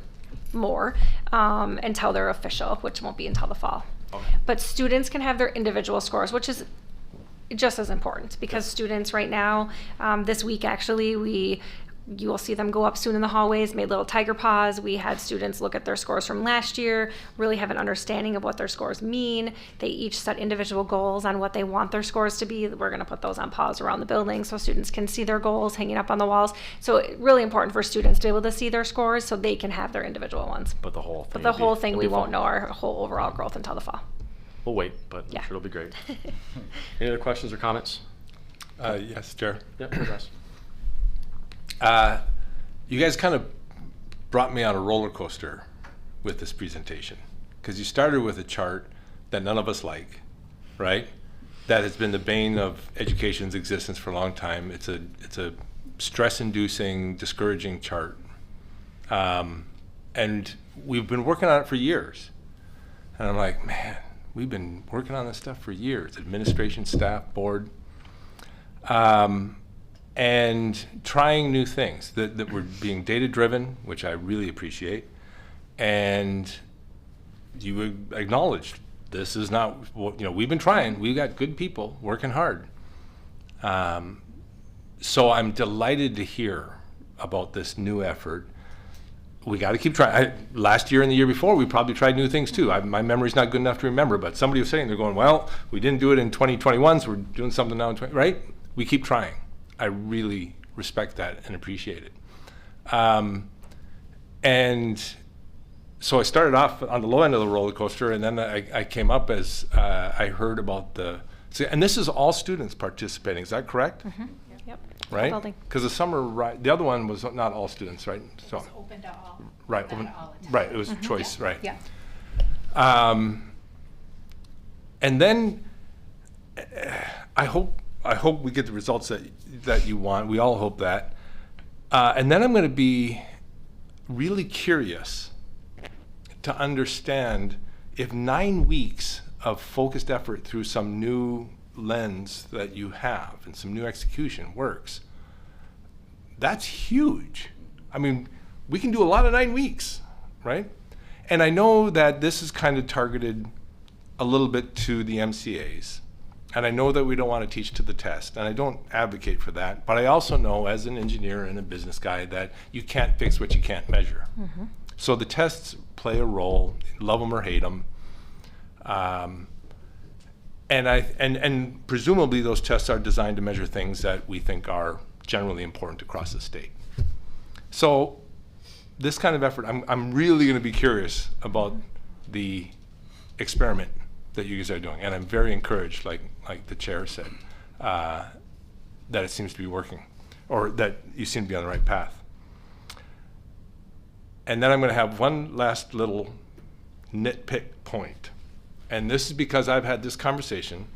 more until they're official, which won't be until the fall. Okay. But students can have their individual scores, which is just as important because students right now, this week actually, you will see them go up soon in the hallways, made little tiger paws. We had students look at their scores from last year, really have an understanding of what their scores mean. They each set individual goals on what they want their scores to be. We're gonna put those on paws around the building so students can see their goals hanging up on the walls. So really important for students to be able to see their scores so they can have their individual ones. But the whole thing, we won't know our whole overall growth until the fall. We'll wait, but I'm sure it'll be great. Any other questions or comments? Yes, Chair. Yep, address. You guys kind of brought me on a roller coaster with this presentation because you started with a chart that none of us like, right? That has been the bane of education's existence for a long time. It's a stress-inducing, discouraging chart, and we've been working on it for years. And I'm like, man, we've been working on this stuff for years. Administration, staff, board. And trying new things that were being data-driven, which I really appreciate, and you acknowledged this is not, we've been trying. We've got good people working hard. So I'm delighted to hear about this new effort. We got to keep trying. Last year and the year before, we probably tried new things too. My memory's not good enough to remember, but somebody was saying, they're going, well, we didn't do it in 2021, so we're doing something now in 20, right? We keep trying. I really respect that and appreciate it. And so I started off on the low end of the roller coaster, and then I came up as I heard about and this is all students participating, is that correct? Mm-hmm. Yep. Right? Building. Because the summer ride, the other one was not all students, right? So It's open to all. right, not all attended. right. It was Mm-hmm. choice, right? Yeah. And then I hope we get the results that you want. We all hope that. And then I'm going to be really curious to understand if 9 weeks of focused effort through some new lens that you have and some new execution works. That's huge. I mean, we can do a lot of 9 weeks, right? And I know that this is kind of targeted a little bit to the MCAs. And I know that we don't want to teach to the test, and I don't advocate for that. But I also know, as an engineer and a business guy, that you can't fix what you can't measure. Mm-hmm. So the tests play a role, love them or hate them. And presumably those tests are designed to measure things that we think are generally important across the state. So this kind of effort, I'm really going to be curious about the experiment that you guys are doing, and I'm very encouraged, like the chair said, that it seems to be working, or that you seem to be on the right path. And then I'm going to have one last little nitpick point, and this is because I've had this conversation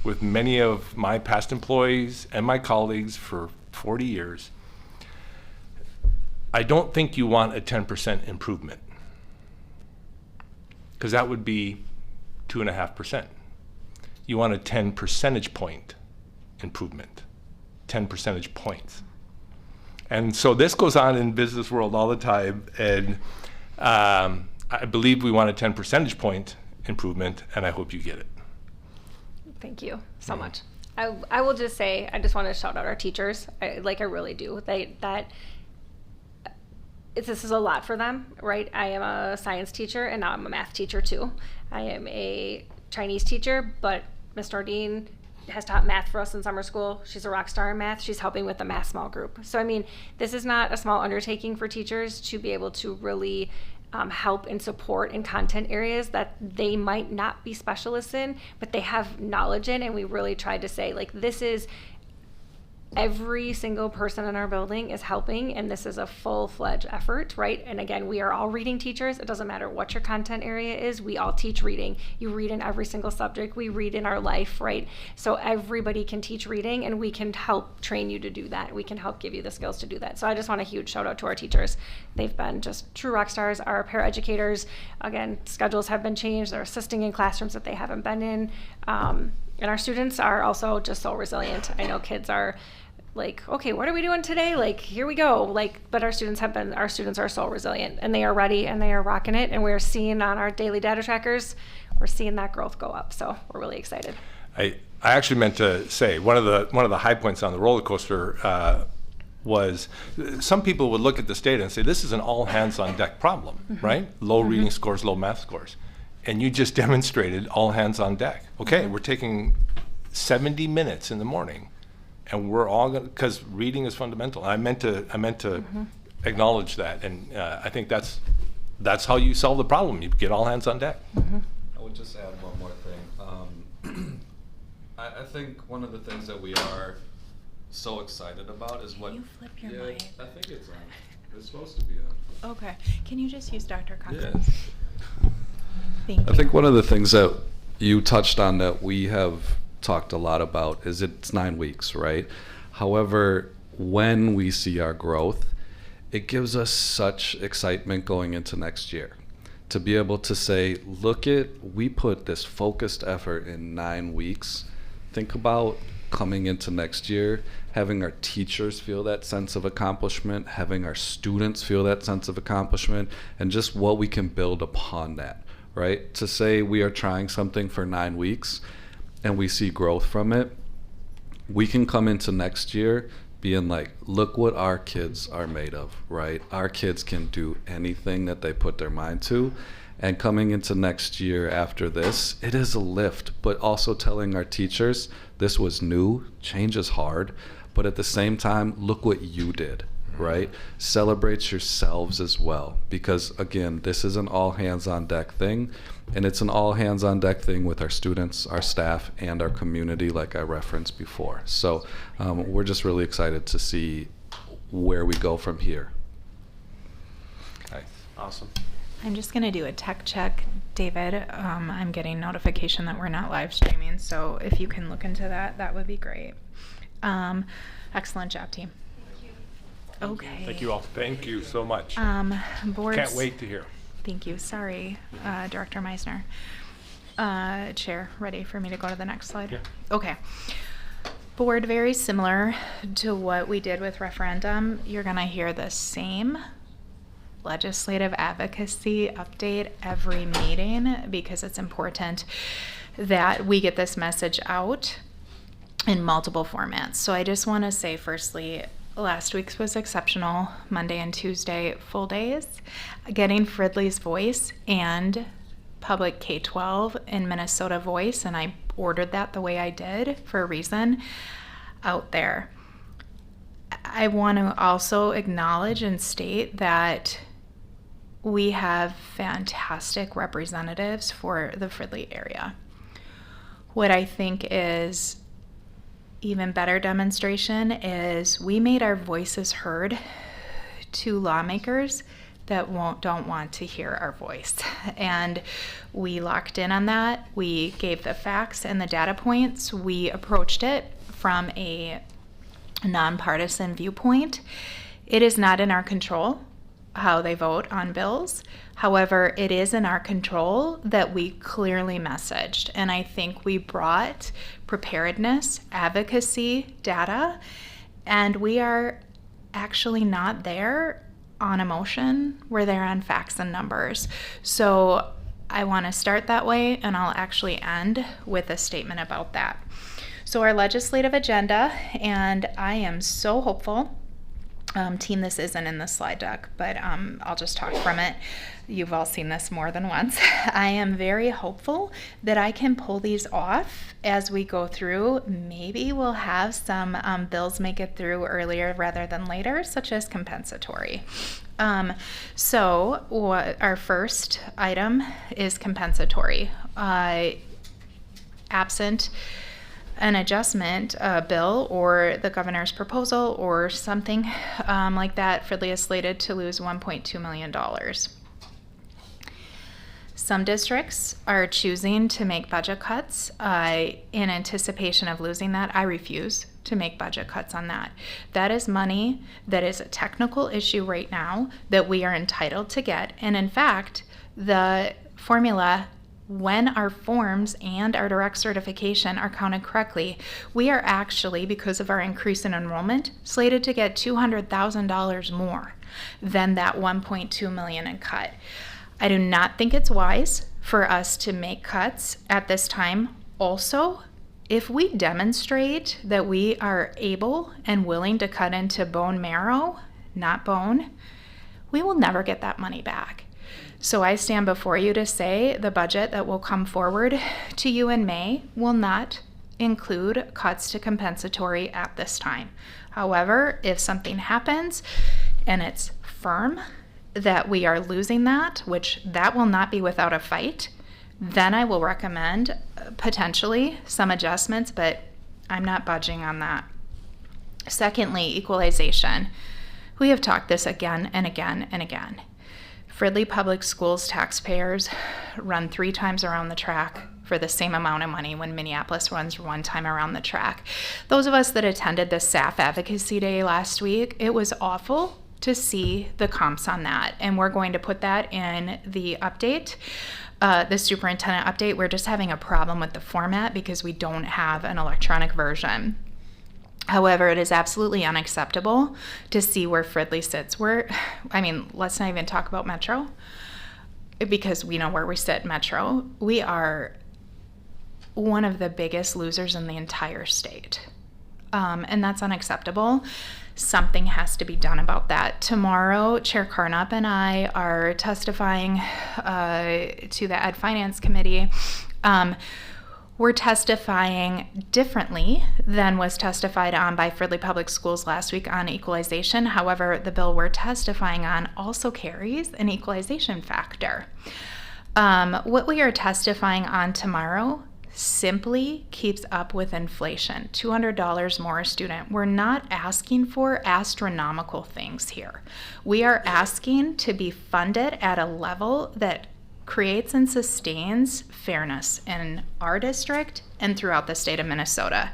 with many of my past employees and my colleagues for 40 years. I don't think you want a 10% improvement, because that would be 2.5%. You want a 10 percentage point improvement, 10 percentage points. And so this goes on in business world all the time, and I believe we want a 10 percentage point improvement, and I hope you get it. Thank you so much. I will just say, I just want to shout out our teachers. I really do. This is a lot for them, right? I am a science teacher, and now I'm a math teacher too. I am a Chinese teacher, but Ms. Nordine has taught math for us in summer school. She's a rock star in math. She's helping with the math small group. So, I mean, this is not a small undertaking for teachers to be able to really help and support in content areas that they might not be specialists in, but they have knowledge in. And we really tried to say, this is every single person in our building is helping, and this is a full-fledged effort, right? And again, we are all reading teachers. It doesn't matter what your content area is. We all teach reading. You read in every single subject. We read in our life, right? So everybody can teach reading, and we can help train you to do that. We can help give you the skills to do that. So I just want a huge shout out to our teachers. They've been just true rock stars. Our paraeducators, again, schedules have been changed. They're assisting in classrooms that they haven't been in. And our students are also just so resilient. I know kids are okay, what are we doing today? Here we go. But our students are so resilient, and they are ready, and they are rocking it. And we're seeing on our daily data trackers, we're seeing that growth go up. So we're really excited. I actually meant to say one of the high points on the roller coaster was some people would look at this data and say, this is an all hands on deck problem, Mm-hmm. right? Low reading scores, low math scores. And you just demonstrated all hands on deck. Okay, we're taking 70 minutes in the morning, and we're all going to, because reading is fundamental. I meant to acknowledge that, and I think that's how you solve the problem. You get all hands on deck. I would just add one more thing. I think one of the things that we are so excited about is what. Can you flip your mic? I think it's on. It's supposed to be on. Okay. Can you just use Dr. Cochran? Yes. Thank you. I think one of the things that you touched on that we have talked a lot about is it's 9 weeks, right? However, when we see our growth, it gives us such excitement going into next year to be able to say, we put this focused effort in 9 weeks. Think about coming into next year, having our teachers feel that sense of accomplishment, having our students feel that sense of accomplishment, and just what we can build upon that, right? To say we are trying something for 9 weeks and we see growth from it, we can come into next year being like, look what our kids are made of, right? Our kids can do anything that they put their mind to. And coming into next year after this, it is a lift, but also telling our teachers this was new, change is hard, but at the same time, look what you did, right? Celebrate yourselves as well, because again, this is an all hands on deck thing, and it's an all hands on deck thing with our students, our staff, and our community, like I referenced before. So we're just really excited to see where we go from here. Nice. Awesome. I'm just going to do a tech check, David. I'm getting notification that we're not live streaming, so if you can look into that, that would be great. Excellent job, team. Okay. Thank you all. Thank you so much. Boards. Can't wait to hear. Thank you. Sorry, Director Meisner. Chair, ready for me to go to the next slide? Yeah. Okay. Board, very similar to what we did with referendum. You're going to hear the same legislative advocacy update every meeting because it's important that we get this message out in multiple formats. So I just want to say firstly, last week's was exceptional. Monday and Tuesday, full days. Getting Fridley's voice and public K-12 in Minnesota voice, and I ordered that the way I did for a reason out there. I want to also acknowledge and state that we have fantastic representatives for the Fridley area. What I think is even better demonstration is we made our voices heard to lawmakers that don't want to hear our voice. And we locked in on that. We gave the facts and the data points. We approached it from a nonpartisan viewpoint. It is not in our control how they vote on bills. However, it is in our control that we clearly messaged. And I think we brought preparedness, advocacy, data, and we are actually not there on emotion. We're there on facts and numbers. So I want to start that way, and I'll actually end with a statement about that. So our legislative agenda, and I am so hopeful. Team, this isn't in the slide deck, but I'll just talk from it. You've all seen this more than once. I am very hopeful that I can pull these off as we go through. Maybe we'll have some bills make it through earlier rather than later, such as compensatory. So our first item is compensatory. Absent an adjustment bill or the governor's proposal or something like that, Fridley is slated to lose $1.2 million. Some districts are choosing to make budget cuts in anticipation of losing that. I refuse to make budget cuts on that. That is money that is a technical issue right now that we are entitled to get. And in fact, the formula, when our forms and our direct certification are counted correctly, we are actually, because of our increase in enrollment, slated to get $200,000 more than that $1.2 million in cut. I do not think it's wise for us to make cuts at this time. Also, if we demonstrate that we are able and willing to cut into bone marrow, not bone, we will never get that money back. So I stand before you to say the budget that will come forward to you in May will not include cuts to compensatory at this time. However, if something happens and it's firm that we are losing that, which that will not be without a fight, then I will recommend potentially some adjustments, but I'm not budging on that. Secondly, equalization. We have talked this again and again and again. Fridley Public Schools taxpayers run 3 times around the track for the same amount of money when Minneapolis runs 1 time around the track. Those of us that attended the SAF Advocacy Day last week, it was awful to see the comps on that. And we're going to put that in the update, the superintendent update. We're just having a problem with the format because we don't have an electronic version. However, it is absolutely unacceptable to see where Fridley sits. Let's not even talk about Metro. because we know where we sit, Metro, we are one of the biggest losers in the entire state. And that's unacceptable. Something has to be done about that. Tomorrow, Chair Carnop and I are testifying to the Ed Finance Committee. We're testifying differently than was testified on by Fridley Public Schools last week on equalization. However, the bill we're testifying on also carries an equalization factor. What we are testifying on tomorrow simply keeps up with inflation. $200 more a student. We're not asking for astronomical things here. We are asking to be funded at a level that creates and sustains fairness in our district and throughout the state of Minnesota.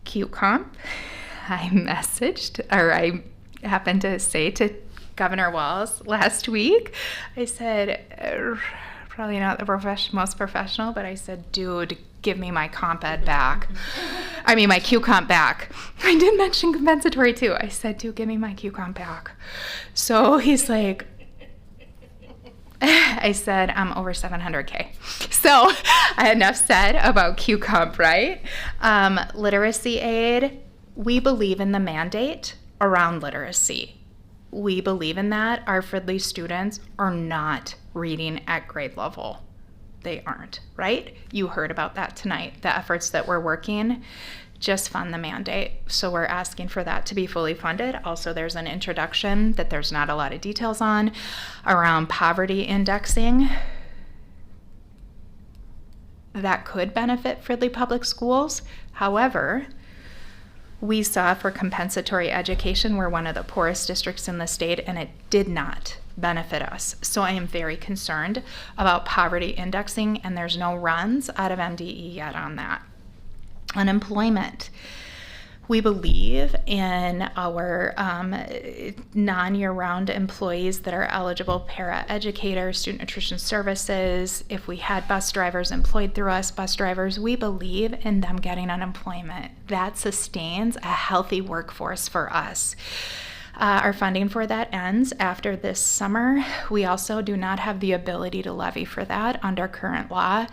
QComp, I happened to say to Governor Walz last week, I said, probably not the most professional, but I said, dude, give me my comp ed back. I mean, my Q comp back. I did mention compensatory too. I said, dude, give me my Q comp back. So he's like, I said, I'm over 700K. So enough said about Q comp, right? Literacy aid, we believe in the mandate around literacy. We believe in that. Our Fridley students are not reading at grade level. They aren't, right? You heard about that tonight, the efforts that we're working. Just fund the mandate. So we're asking for that to be fully funded. Also, there's an introduction that there's not a lot of details on around poverty indexing that could benefit Fridley Public Schools. However, we saw for compensatory education, we're one of the poorest districts in the state, and it did not benefit us. So I am very concerned about poverty indexing, and there's no runs out of MDE yet on that. Unemployment. We believe in our non-year-round employees that are eligible, para-educators, student nutrition services. If we had bus drivers employed through us, bus drivers, we believe in them getting unemployment. That sustains a healthy workforce for us. Our funding for that ends after this summer. We also do not have the ability to levy for that under current law.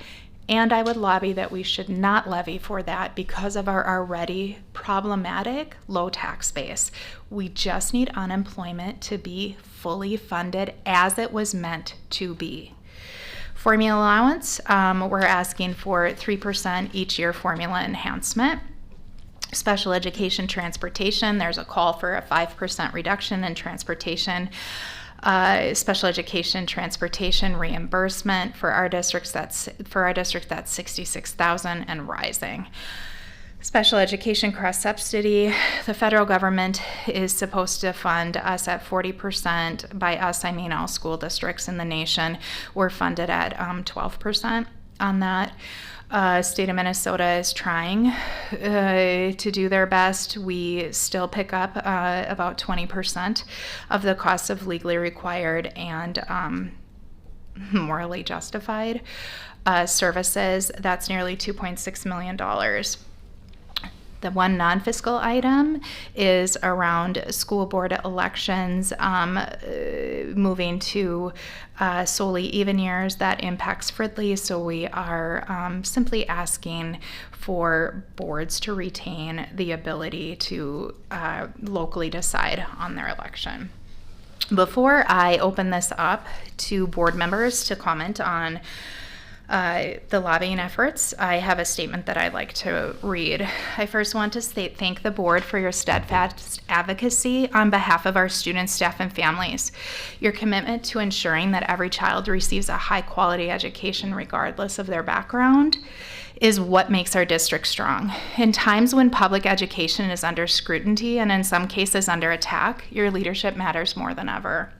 And I would lobby that we should not levy for that because of our already problematic low tax base. We just need unemployment to be fully funded as it was meant to be. Formula allowance, we're asking for 3% each year formula enhancement. Special education transportation, there's a call for a 5% reduction in transportation. Special education transportation reimbursement for our district that's $66,000 and rising. Special education cross subsidy, the federal government is supposed to fund us at 40%. By us, I mean all school districts in the nation. We're funded at 12% on that. State of Minnesota is trying to do their best. We still pick up about 20% of the cost of legally required and morally justified services. That's nearly $2.6 million. The one non-fiscal item is around school board elections, moving to solely even years. That impacts Fridley, so we are simply asking for boards to retain the ability to locally decide on their election. Before I open this up to board members to comment on the lobbying efforts, I have a statement that I'd like to read. I first want to thank the board for your steadfast advocacy on behalf of our students, staff, and families. Your commitment to ensuring that every child receives a high-quality education regardless of their background is what makes our district strong. In times when public education is under scrutiny and in some cases under attack, your leadership matters more than ever.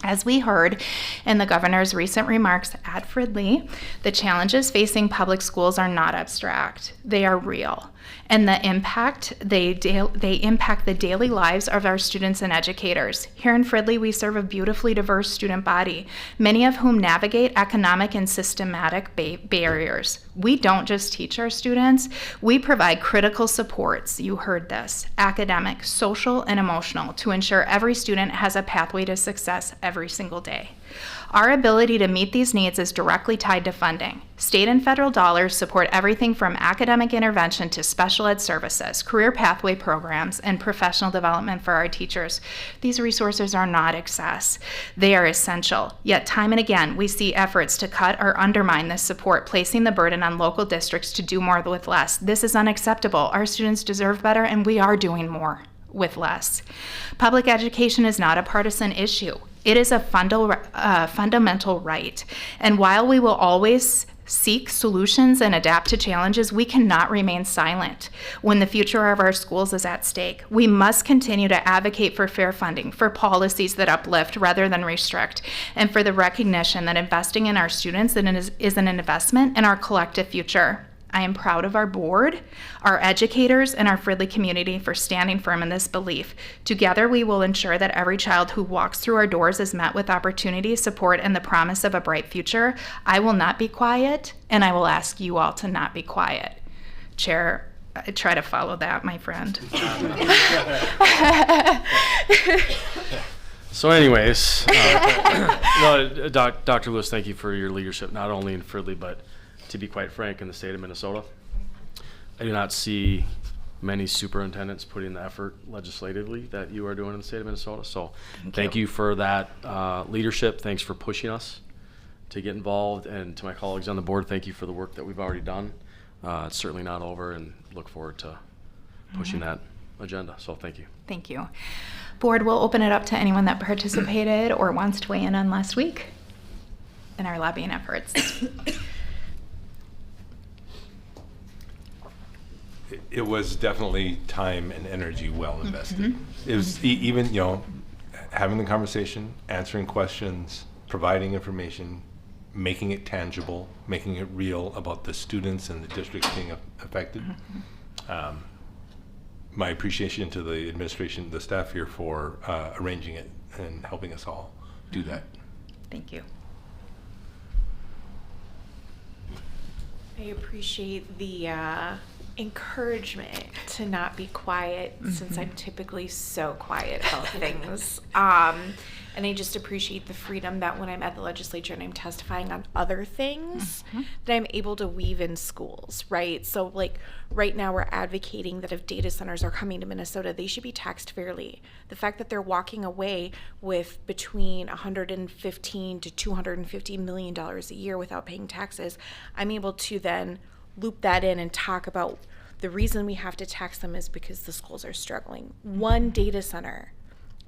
As we heard in the governor's recent remarks at Fridley, the challenges facing public schools are not abstract. They are real. And the impact, they impact the daily lives of our students and educators. Here in Fridley, we serve a beautifully diverse student body, many of whom navigate economic and systematic barriers. We don't just teach our students, we provide critical supports, you heard this, academic, social, and emotional, to ensure every student has a pathway to success every single day. Our ability to meet these needs is directly tied to funding. State and federal dollars support everything from academic intervention to special ed services, career pathway programs, and professional development for our teachers. These resources are not excess. They are essential. Yet time and again, we see efforts to cut or undermine this support, placing the burden on local districts to do more with less. This is unacceptable. Our students deserve better, and we are doing more with less. Public education is not a partisan issue. It is a fundamental right. And while we will always seek solutions and adapt to challenges, we cannot remain silent when the future of our schools is at stake. We must continue to advocate for fair funding, for policies that uplift rather than restrict, and for the recognition that investing in our students is an investment in our collective future. I am proud of our board, our educators, and our Fridley community for standing firm in this belief. Together, we will ensure that every child who walks through our doors is met with opportunity, support, and the promise of a bright future. I will not be quiet, and I will ask you all to not be quiet. Chair, I try to follow that, my friend. So anyways, Dr. Lewis, thank you for your leadership, not only in Fridley, but to be quite frank, in the state of Minnesota. I do not see many superintendents putting the effort legislatively that you are doing in the state of Minnesota. So thank you for that leadership. Thanks for pushing us to get involved. And to my colleagues on the board, thank you for the work that we've already done. It's certainly not over, and look forward to pushing that agenda. So thank you. Thank you. Board, will open it up to anyone that participated or wants to weigh in on last week in our lobbying efforts. It was definitely time and energy well invested. It was even, having the conversation, answering questions, providing information, making it tangible, making it real about the students and the districts being affected. My appreciation to the administration, the staff here for arranging it and helping us all do that. Thank you. I appreciate the encouragement to not be quiet, since I'm typically so quiet about things. And I just appreciate the freedom that when I'm at the legislature and I'm testifying on other things, that I'm able to weave in schools, right? So like right now we're advocating that if data centers are coming to Minnesota, they should be taxed fairly. The fact that they're walking away with between $115 to $250 million a year without paying taxes, I'm able to then loop that in and talk about the reason we have to tax them is because the schools are struggling. One data center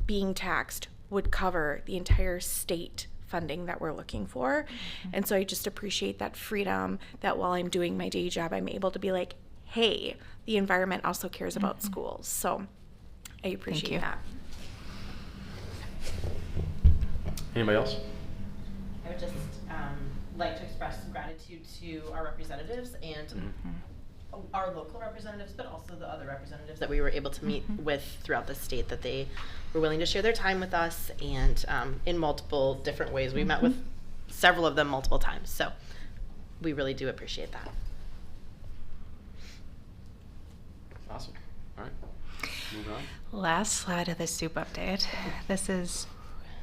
being taxed would cover the entire state funding that we're looking for. And so I just appreciate that freedom that while I'm doing my day job, I'm able to be like, hey, the environment also cares about schools. So I appreciate that. Anybody else? I would just like to express gratitude to our representatives and our local representatives, but also the other representatives that we were able to meet with throughout the state, that they were willing to share their time with us, and in multiple different ways. We met with several of them multiple times, so we really do appreciate that. Awesome. All right. Moving on. Last slide of the soup update. This is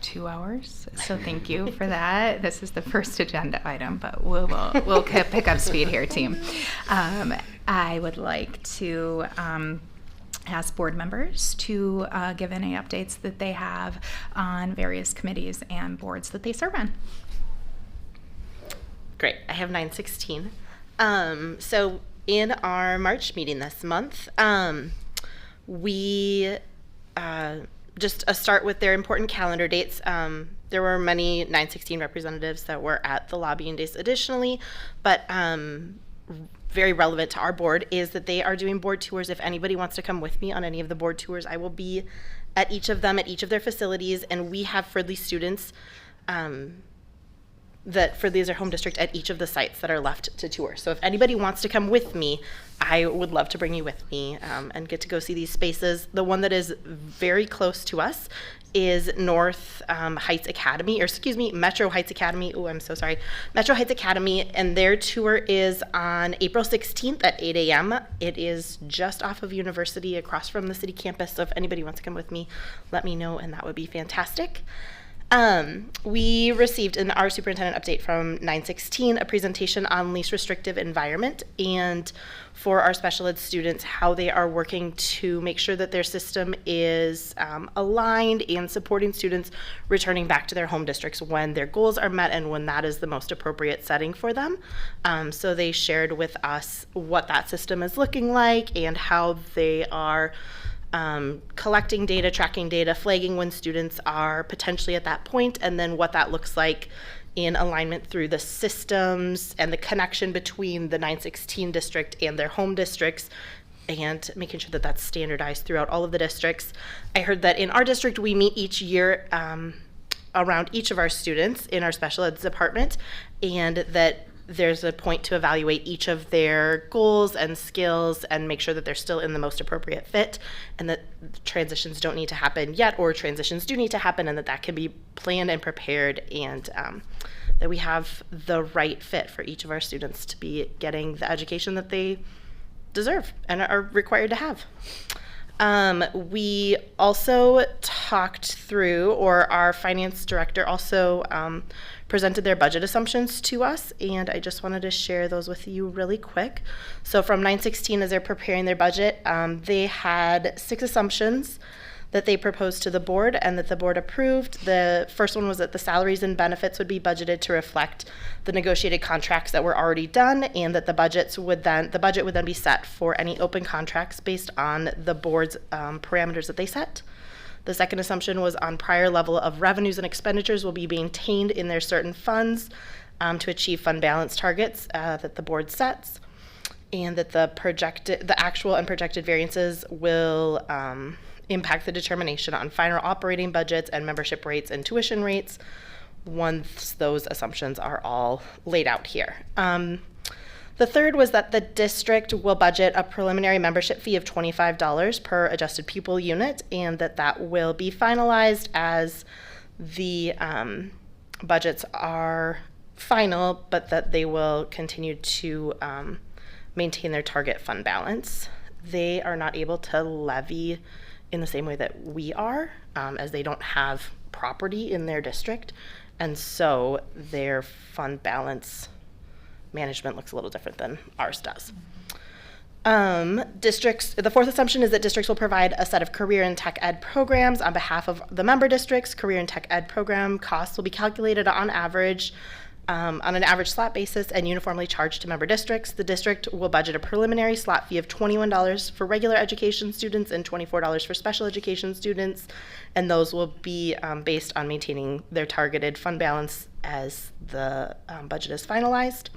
2 hours, so thank you for that. This is the first agenda item, but we'll pick up speed here, team. I would like to ask board members to give any updates that they have on various committees and boards that they serve on. Great. I have 916. So in our March meeting this month, we just start with their important calendar dates. There were many 916 representatives that were at the lobbying days additionally, but very relevant to our board is that they are doing board tours. If anybody wants to come with me on any of the board tours, I will be at each of them, at each of their facilities, and we have Fridley students that Fridley is our home district at each of the sites that are left to tour. So if anybody wants to come with me, I would love to bring you with me and get to go see these spaces. The one that is very close to us is North Heights Academy, or excuse me, Metro Heights Academy. Oh, I'm so sorry. Metro Heights Academy, and their tour is on April 16th at 8 a.m. It is just off of University across from the city campus. So if anybody wants to come with me, let me know, and that would be fantastic. We received in our superintendent update from 916 a presentation on least restrictive environment, and for our special ed students, how they are working to make sure that their system is aligned and supporting students returning back to their home districts when their goals are met and when that is the most appropriate setting for them. So they shared with us what that system is looking like and how they are collecting data, tracking data, flagging when students are potentially at that point, and then what that looks like in alignment through the systems and the connection between the 916 district and their home districts, and making sure that that's standardized throughout all of the districts. I heard that in our district we meet each year around each of our students in our special ed department, and that there's a point to evaluate each of their goals and skills and make sure that they're still in the most appropriate fit, and that transitions don't need to happen yet, or transitions do need to happen, and that can be planned and prepared, and that we have the right fit for each of our students to be getting the education that they deserve and are required to have. We also talked through, or our finance director also presented their budget assumptions to us, and I just wanted to share those with you really quick. So from 916, as they're preparing their budget, they had 6 assumptions that they proposed to the board and that the board approved. The first one was that the salaries and benefits would be budgeted to reflect the negotiated contracts that were already done, and that the budget would then be set for any open contracts based on the board's parameters that they set. The second assumption was on prior level of revenues and expenditures will be maintained in their certain funds to achieve fund balance targets that the board sets, and that the actual and projected variances will impact the determination on final operating budgets and membership rates and tuition rates once those assumptions are all laid out here. The third was that the district will budget a preliminary membership fee of $25 per adjusted pupil unit, and that will be finalized as the budgets are final, but that they will continue to maintain their target fund balance. They are not able to levy in the same way that we are, as they don't have property in their district, and so their fund balance management looks a little different than ours does. The fourth assumption is that districts will provide a set of career and tech ed programs on behalf of the member districts. Career and tech ed program costs will be calculated on an average slot basis and uniformly charged to member districts. The district will budget a preliminary slot fee of $21 for regular education students and $24 for special education students, and those will be based on maintaining their targeted fund balance as the budget is finalized.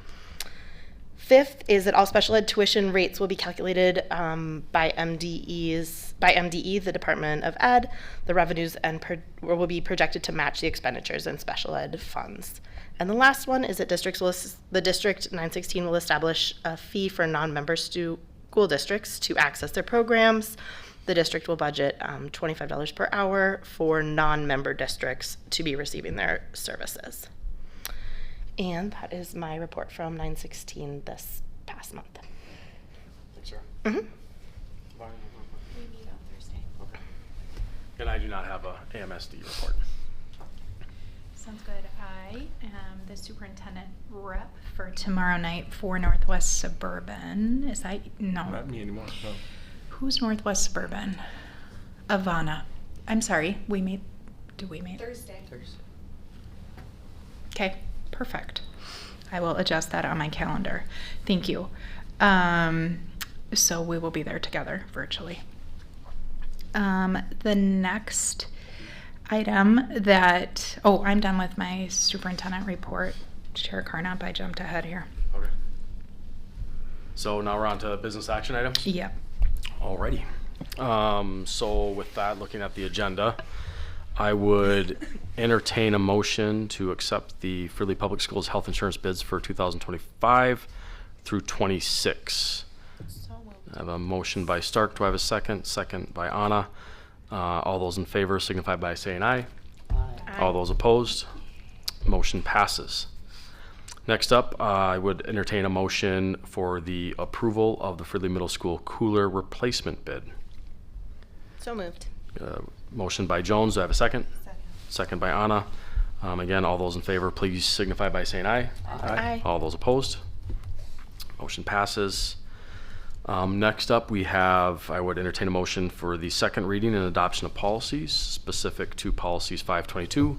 Fifth is that all special ed tuition rates will be calculated by MDE, the Department of Ed. The revenues will be projected to match the expenditures in special ed funds. And the last one is that the district 916 will establish a fee for non-member school districts to access their programs. The district will budget $25 per hour for non-member districts to be receiving their services. And that is my report from 916 this past month. Thanks, Sarah. Mm-hmm. We meet on Thursday. Okay. And I do not have a AMSD report. Sounds good. I am the superintendent rep for tomorrow night for Northwest Suburban. Is that no? Not me anymore. No. Who's Northwest Suburban? Ivana. I'm sorry. We meet. Do we meet? Thursday. Okay. Perfect. I will adjust that on my calendar. Thank you. So we will be there together virtually. The next item I'm done with my superintendent report. Chair Carnap, I jumped ahead here. Okay. So now we're on to business action items? Yep. Alrighty. So with that, looking at the agenda, I would entertain a motion to accept the Fridley Public Schools health insurance bids for 2025 through 26. I have a motion by Stark. Do I have a second? Second by Anna. All those in favor signify by saying aye. Aye. All those opposed? Motion passes. Next up, I would entertain a motion for the approval of the Fridley Middle School cooler replacement bid. So moved. Motion by Jones. Do I have a second? second by Anna. Again, all those in favor, please signify by saying aye. Aye. All those opposed? Motion passes. Next up, we have, I would entertain a motion for the second reading and adoption of policies specific to policies 522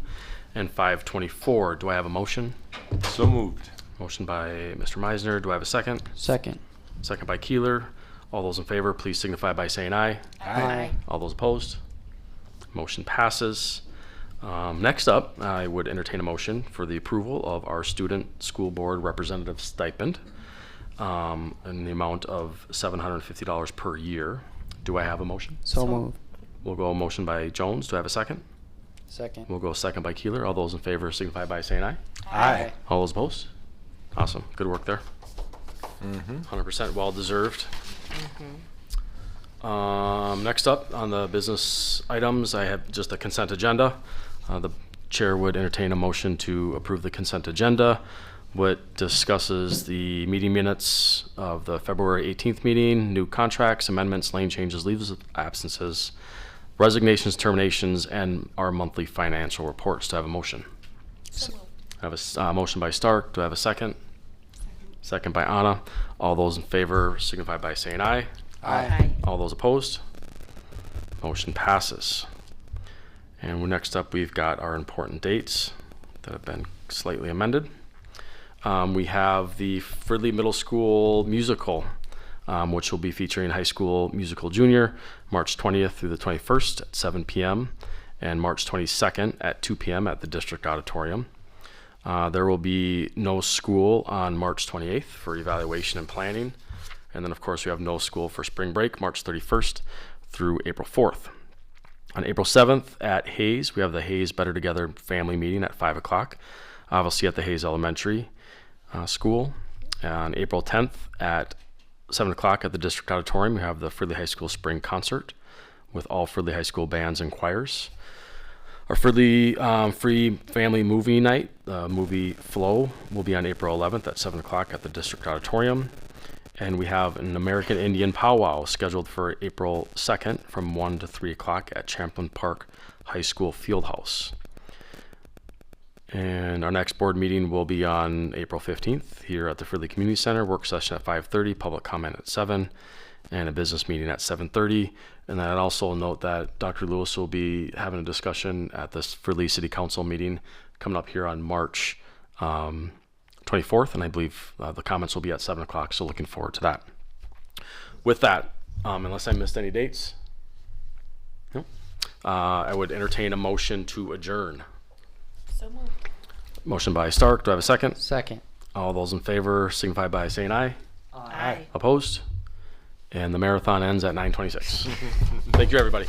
and 524. Do I have a motion? So moved. Motion by Mr. Meisner. Do I have a second? Second. Second by Keeler. All those in favor, please signify by saying aye. Aye. All those opposed? Motion passes. Next up, I would entertain a motion for the approval of our student school board representative stipend in the amount of $750 per year. Do I have a motion? So moved. We'll go a motion by Jones. Do I have a second? Second. We'll go second by Keeler. All those in favor signify by saying aye. Aye. All those opposed? Awesome. Good work there. Mm-hmm. 100% well deserved. Next up on the business items, I have just a consent agenda. The chair would entertain a motion to approve the consent agenda, what discusses the meeting minutes of the February 18th meeting, new contracts, amendments, lane changes, leaves of absences, resignations, terminations, and our monthly financial reports. Do I have a motion? I have a motion by Stark. Do I have a second? Second by Anna. All those in favor signify by saying aye. Aye. All those opposed? Motion passes. And next up, we've got our important dates that have been slightly amended. We have the Fridley Middle School musical, which will be featuring High School Musical Junior, March 20th through the 21st at 7 p.m. and March 22nd at 2 p.m. at the District Auditorium. There will be no school on March 28th for evaluation and planning. And then, of course, we have no school for spring break, March 31st through April 4th. On April 7th at Hayes, we have the Hayes Better Together family meeting at 5 o'clock, obviously at the Hayes Elementary School. On April 10th at 7 o'clock at the District Auditorium, we have the Fridley High School Spring Concert with all Fridley High School bands and choirs. Our Fridley free family movie night, movie Flow, will be on April 11th at 7 o'clock at the District Auditorium. And we have an American Indian powwow scheduled for April 2nd from 1 to 3 o'clock at Champlain Park High School Fieldhouse. And our next board meeting will be on April 15th here at the Fridley Community Center, work session at 5:30, public comment at 7, and a business meeting at 7:30. And I'd also note that Dr. Lewis will be having a discussion at this Fridley City Council meeting coming up here on March 24th, and I believe the comments will be at 7 o'clock, so looking forward to that. With that, unless I missed any dates, no, I would entertain a motion to adjourn. So moved. Motion by Stark. Do I have a second? Second. All those in favor signify by saying aye. Aye. Opposed? And the marathon ends at 9:26. Thank you, everybody.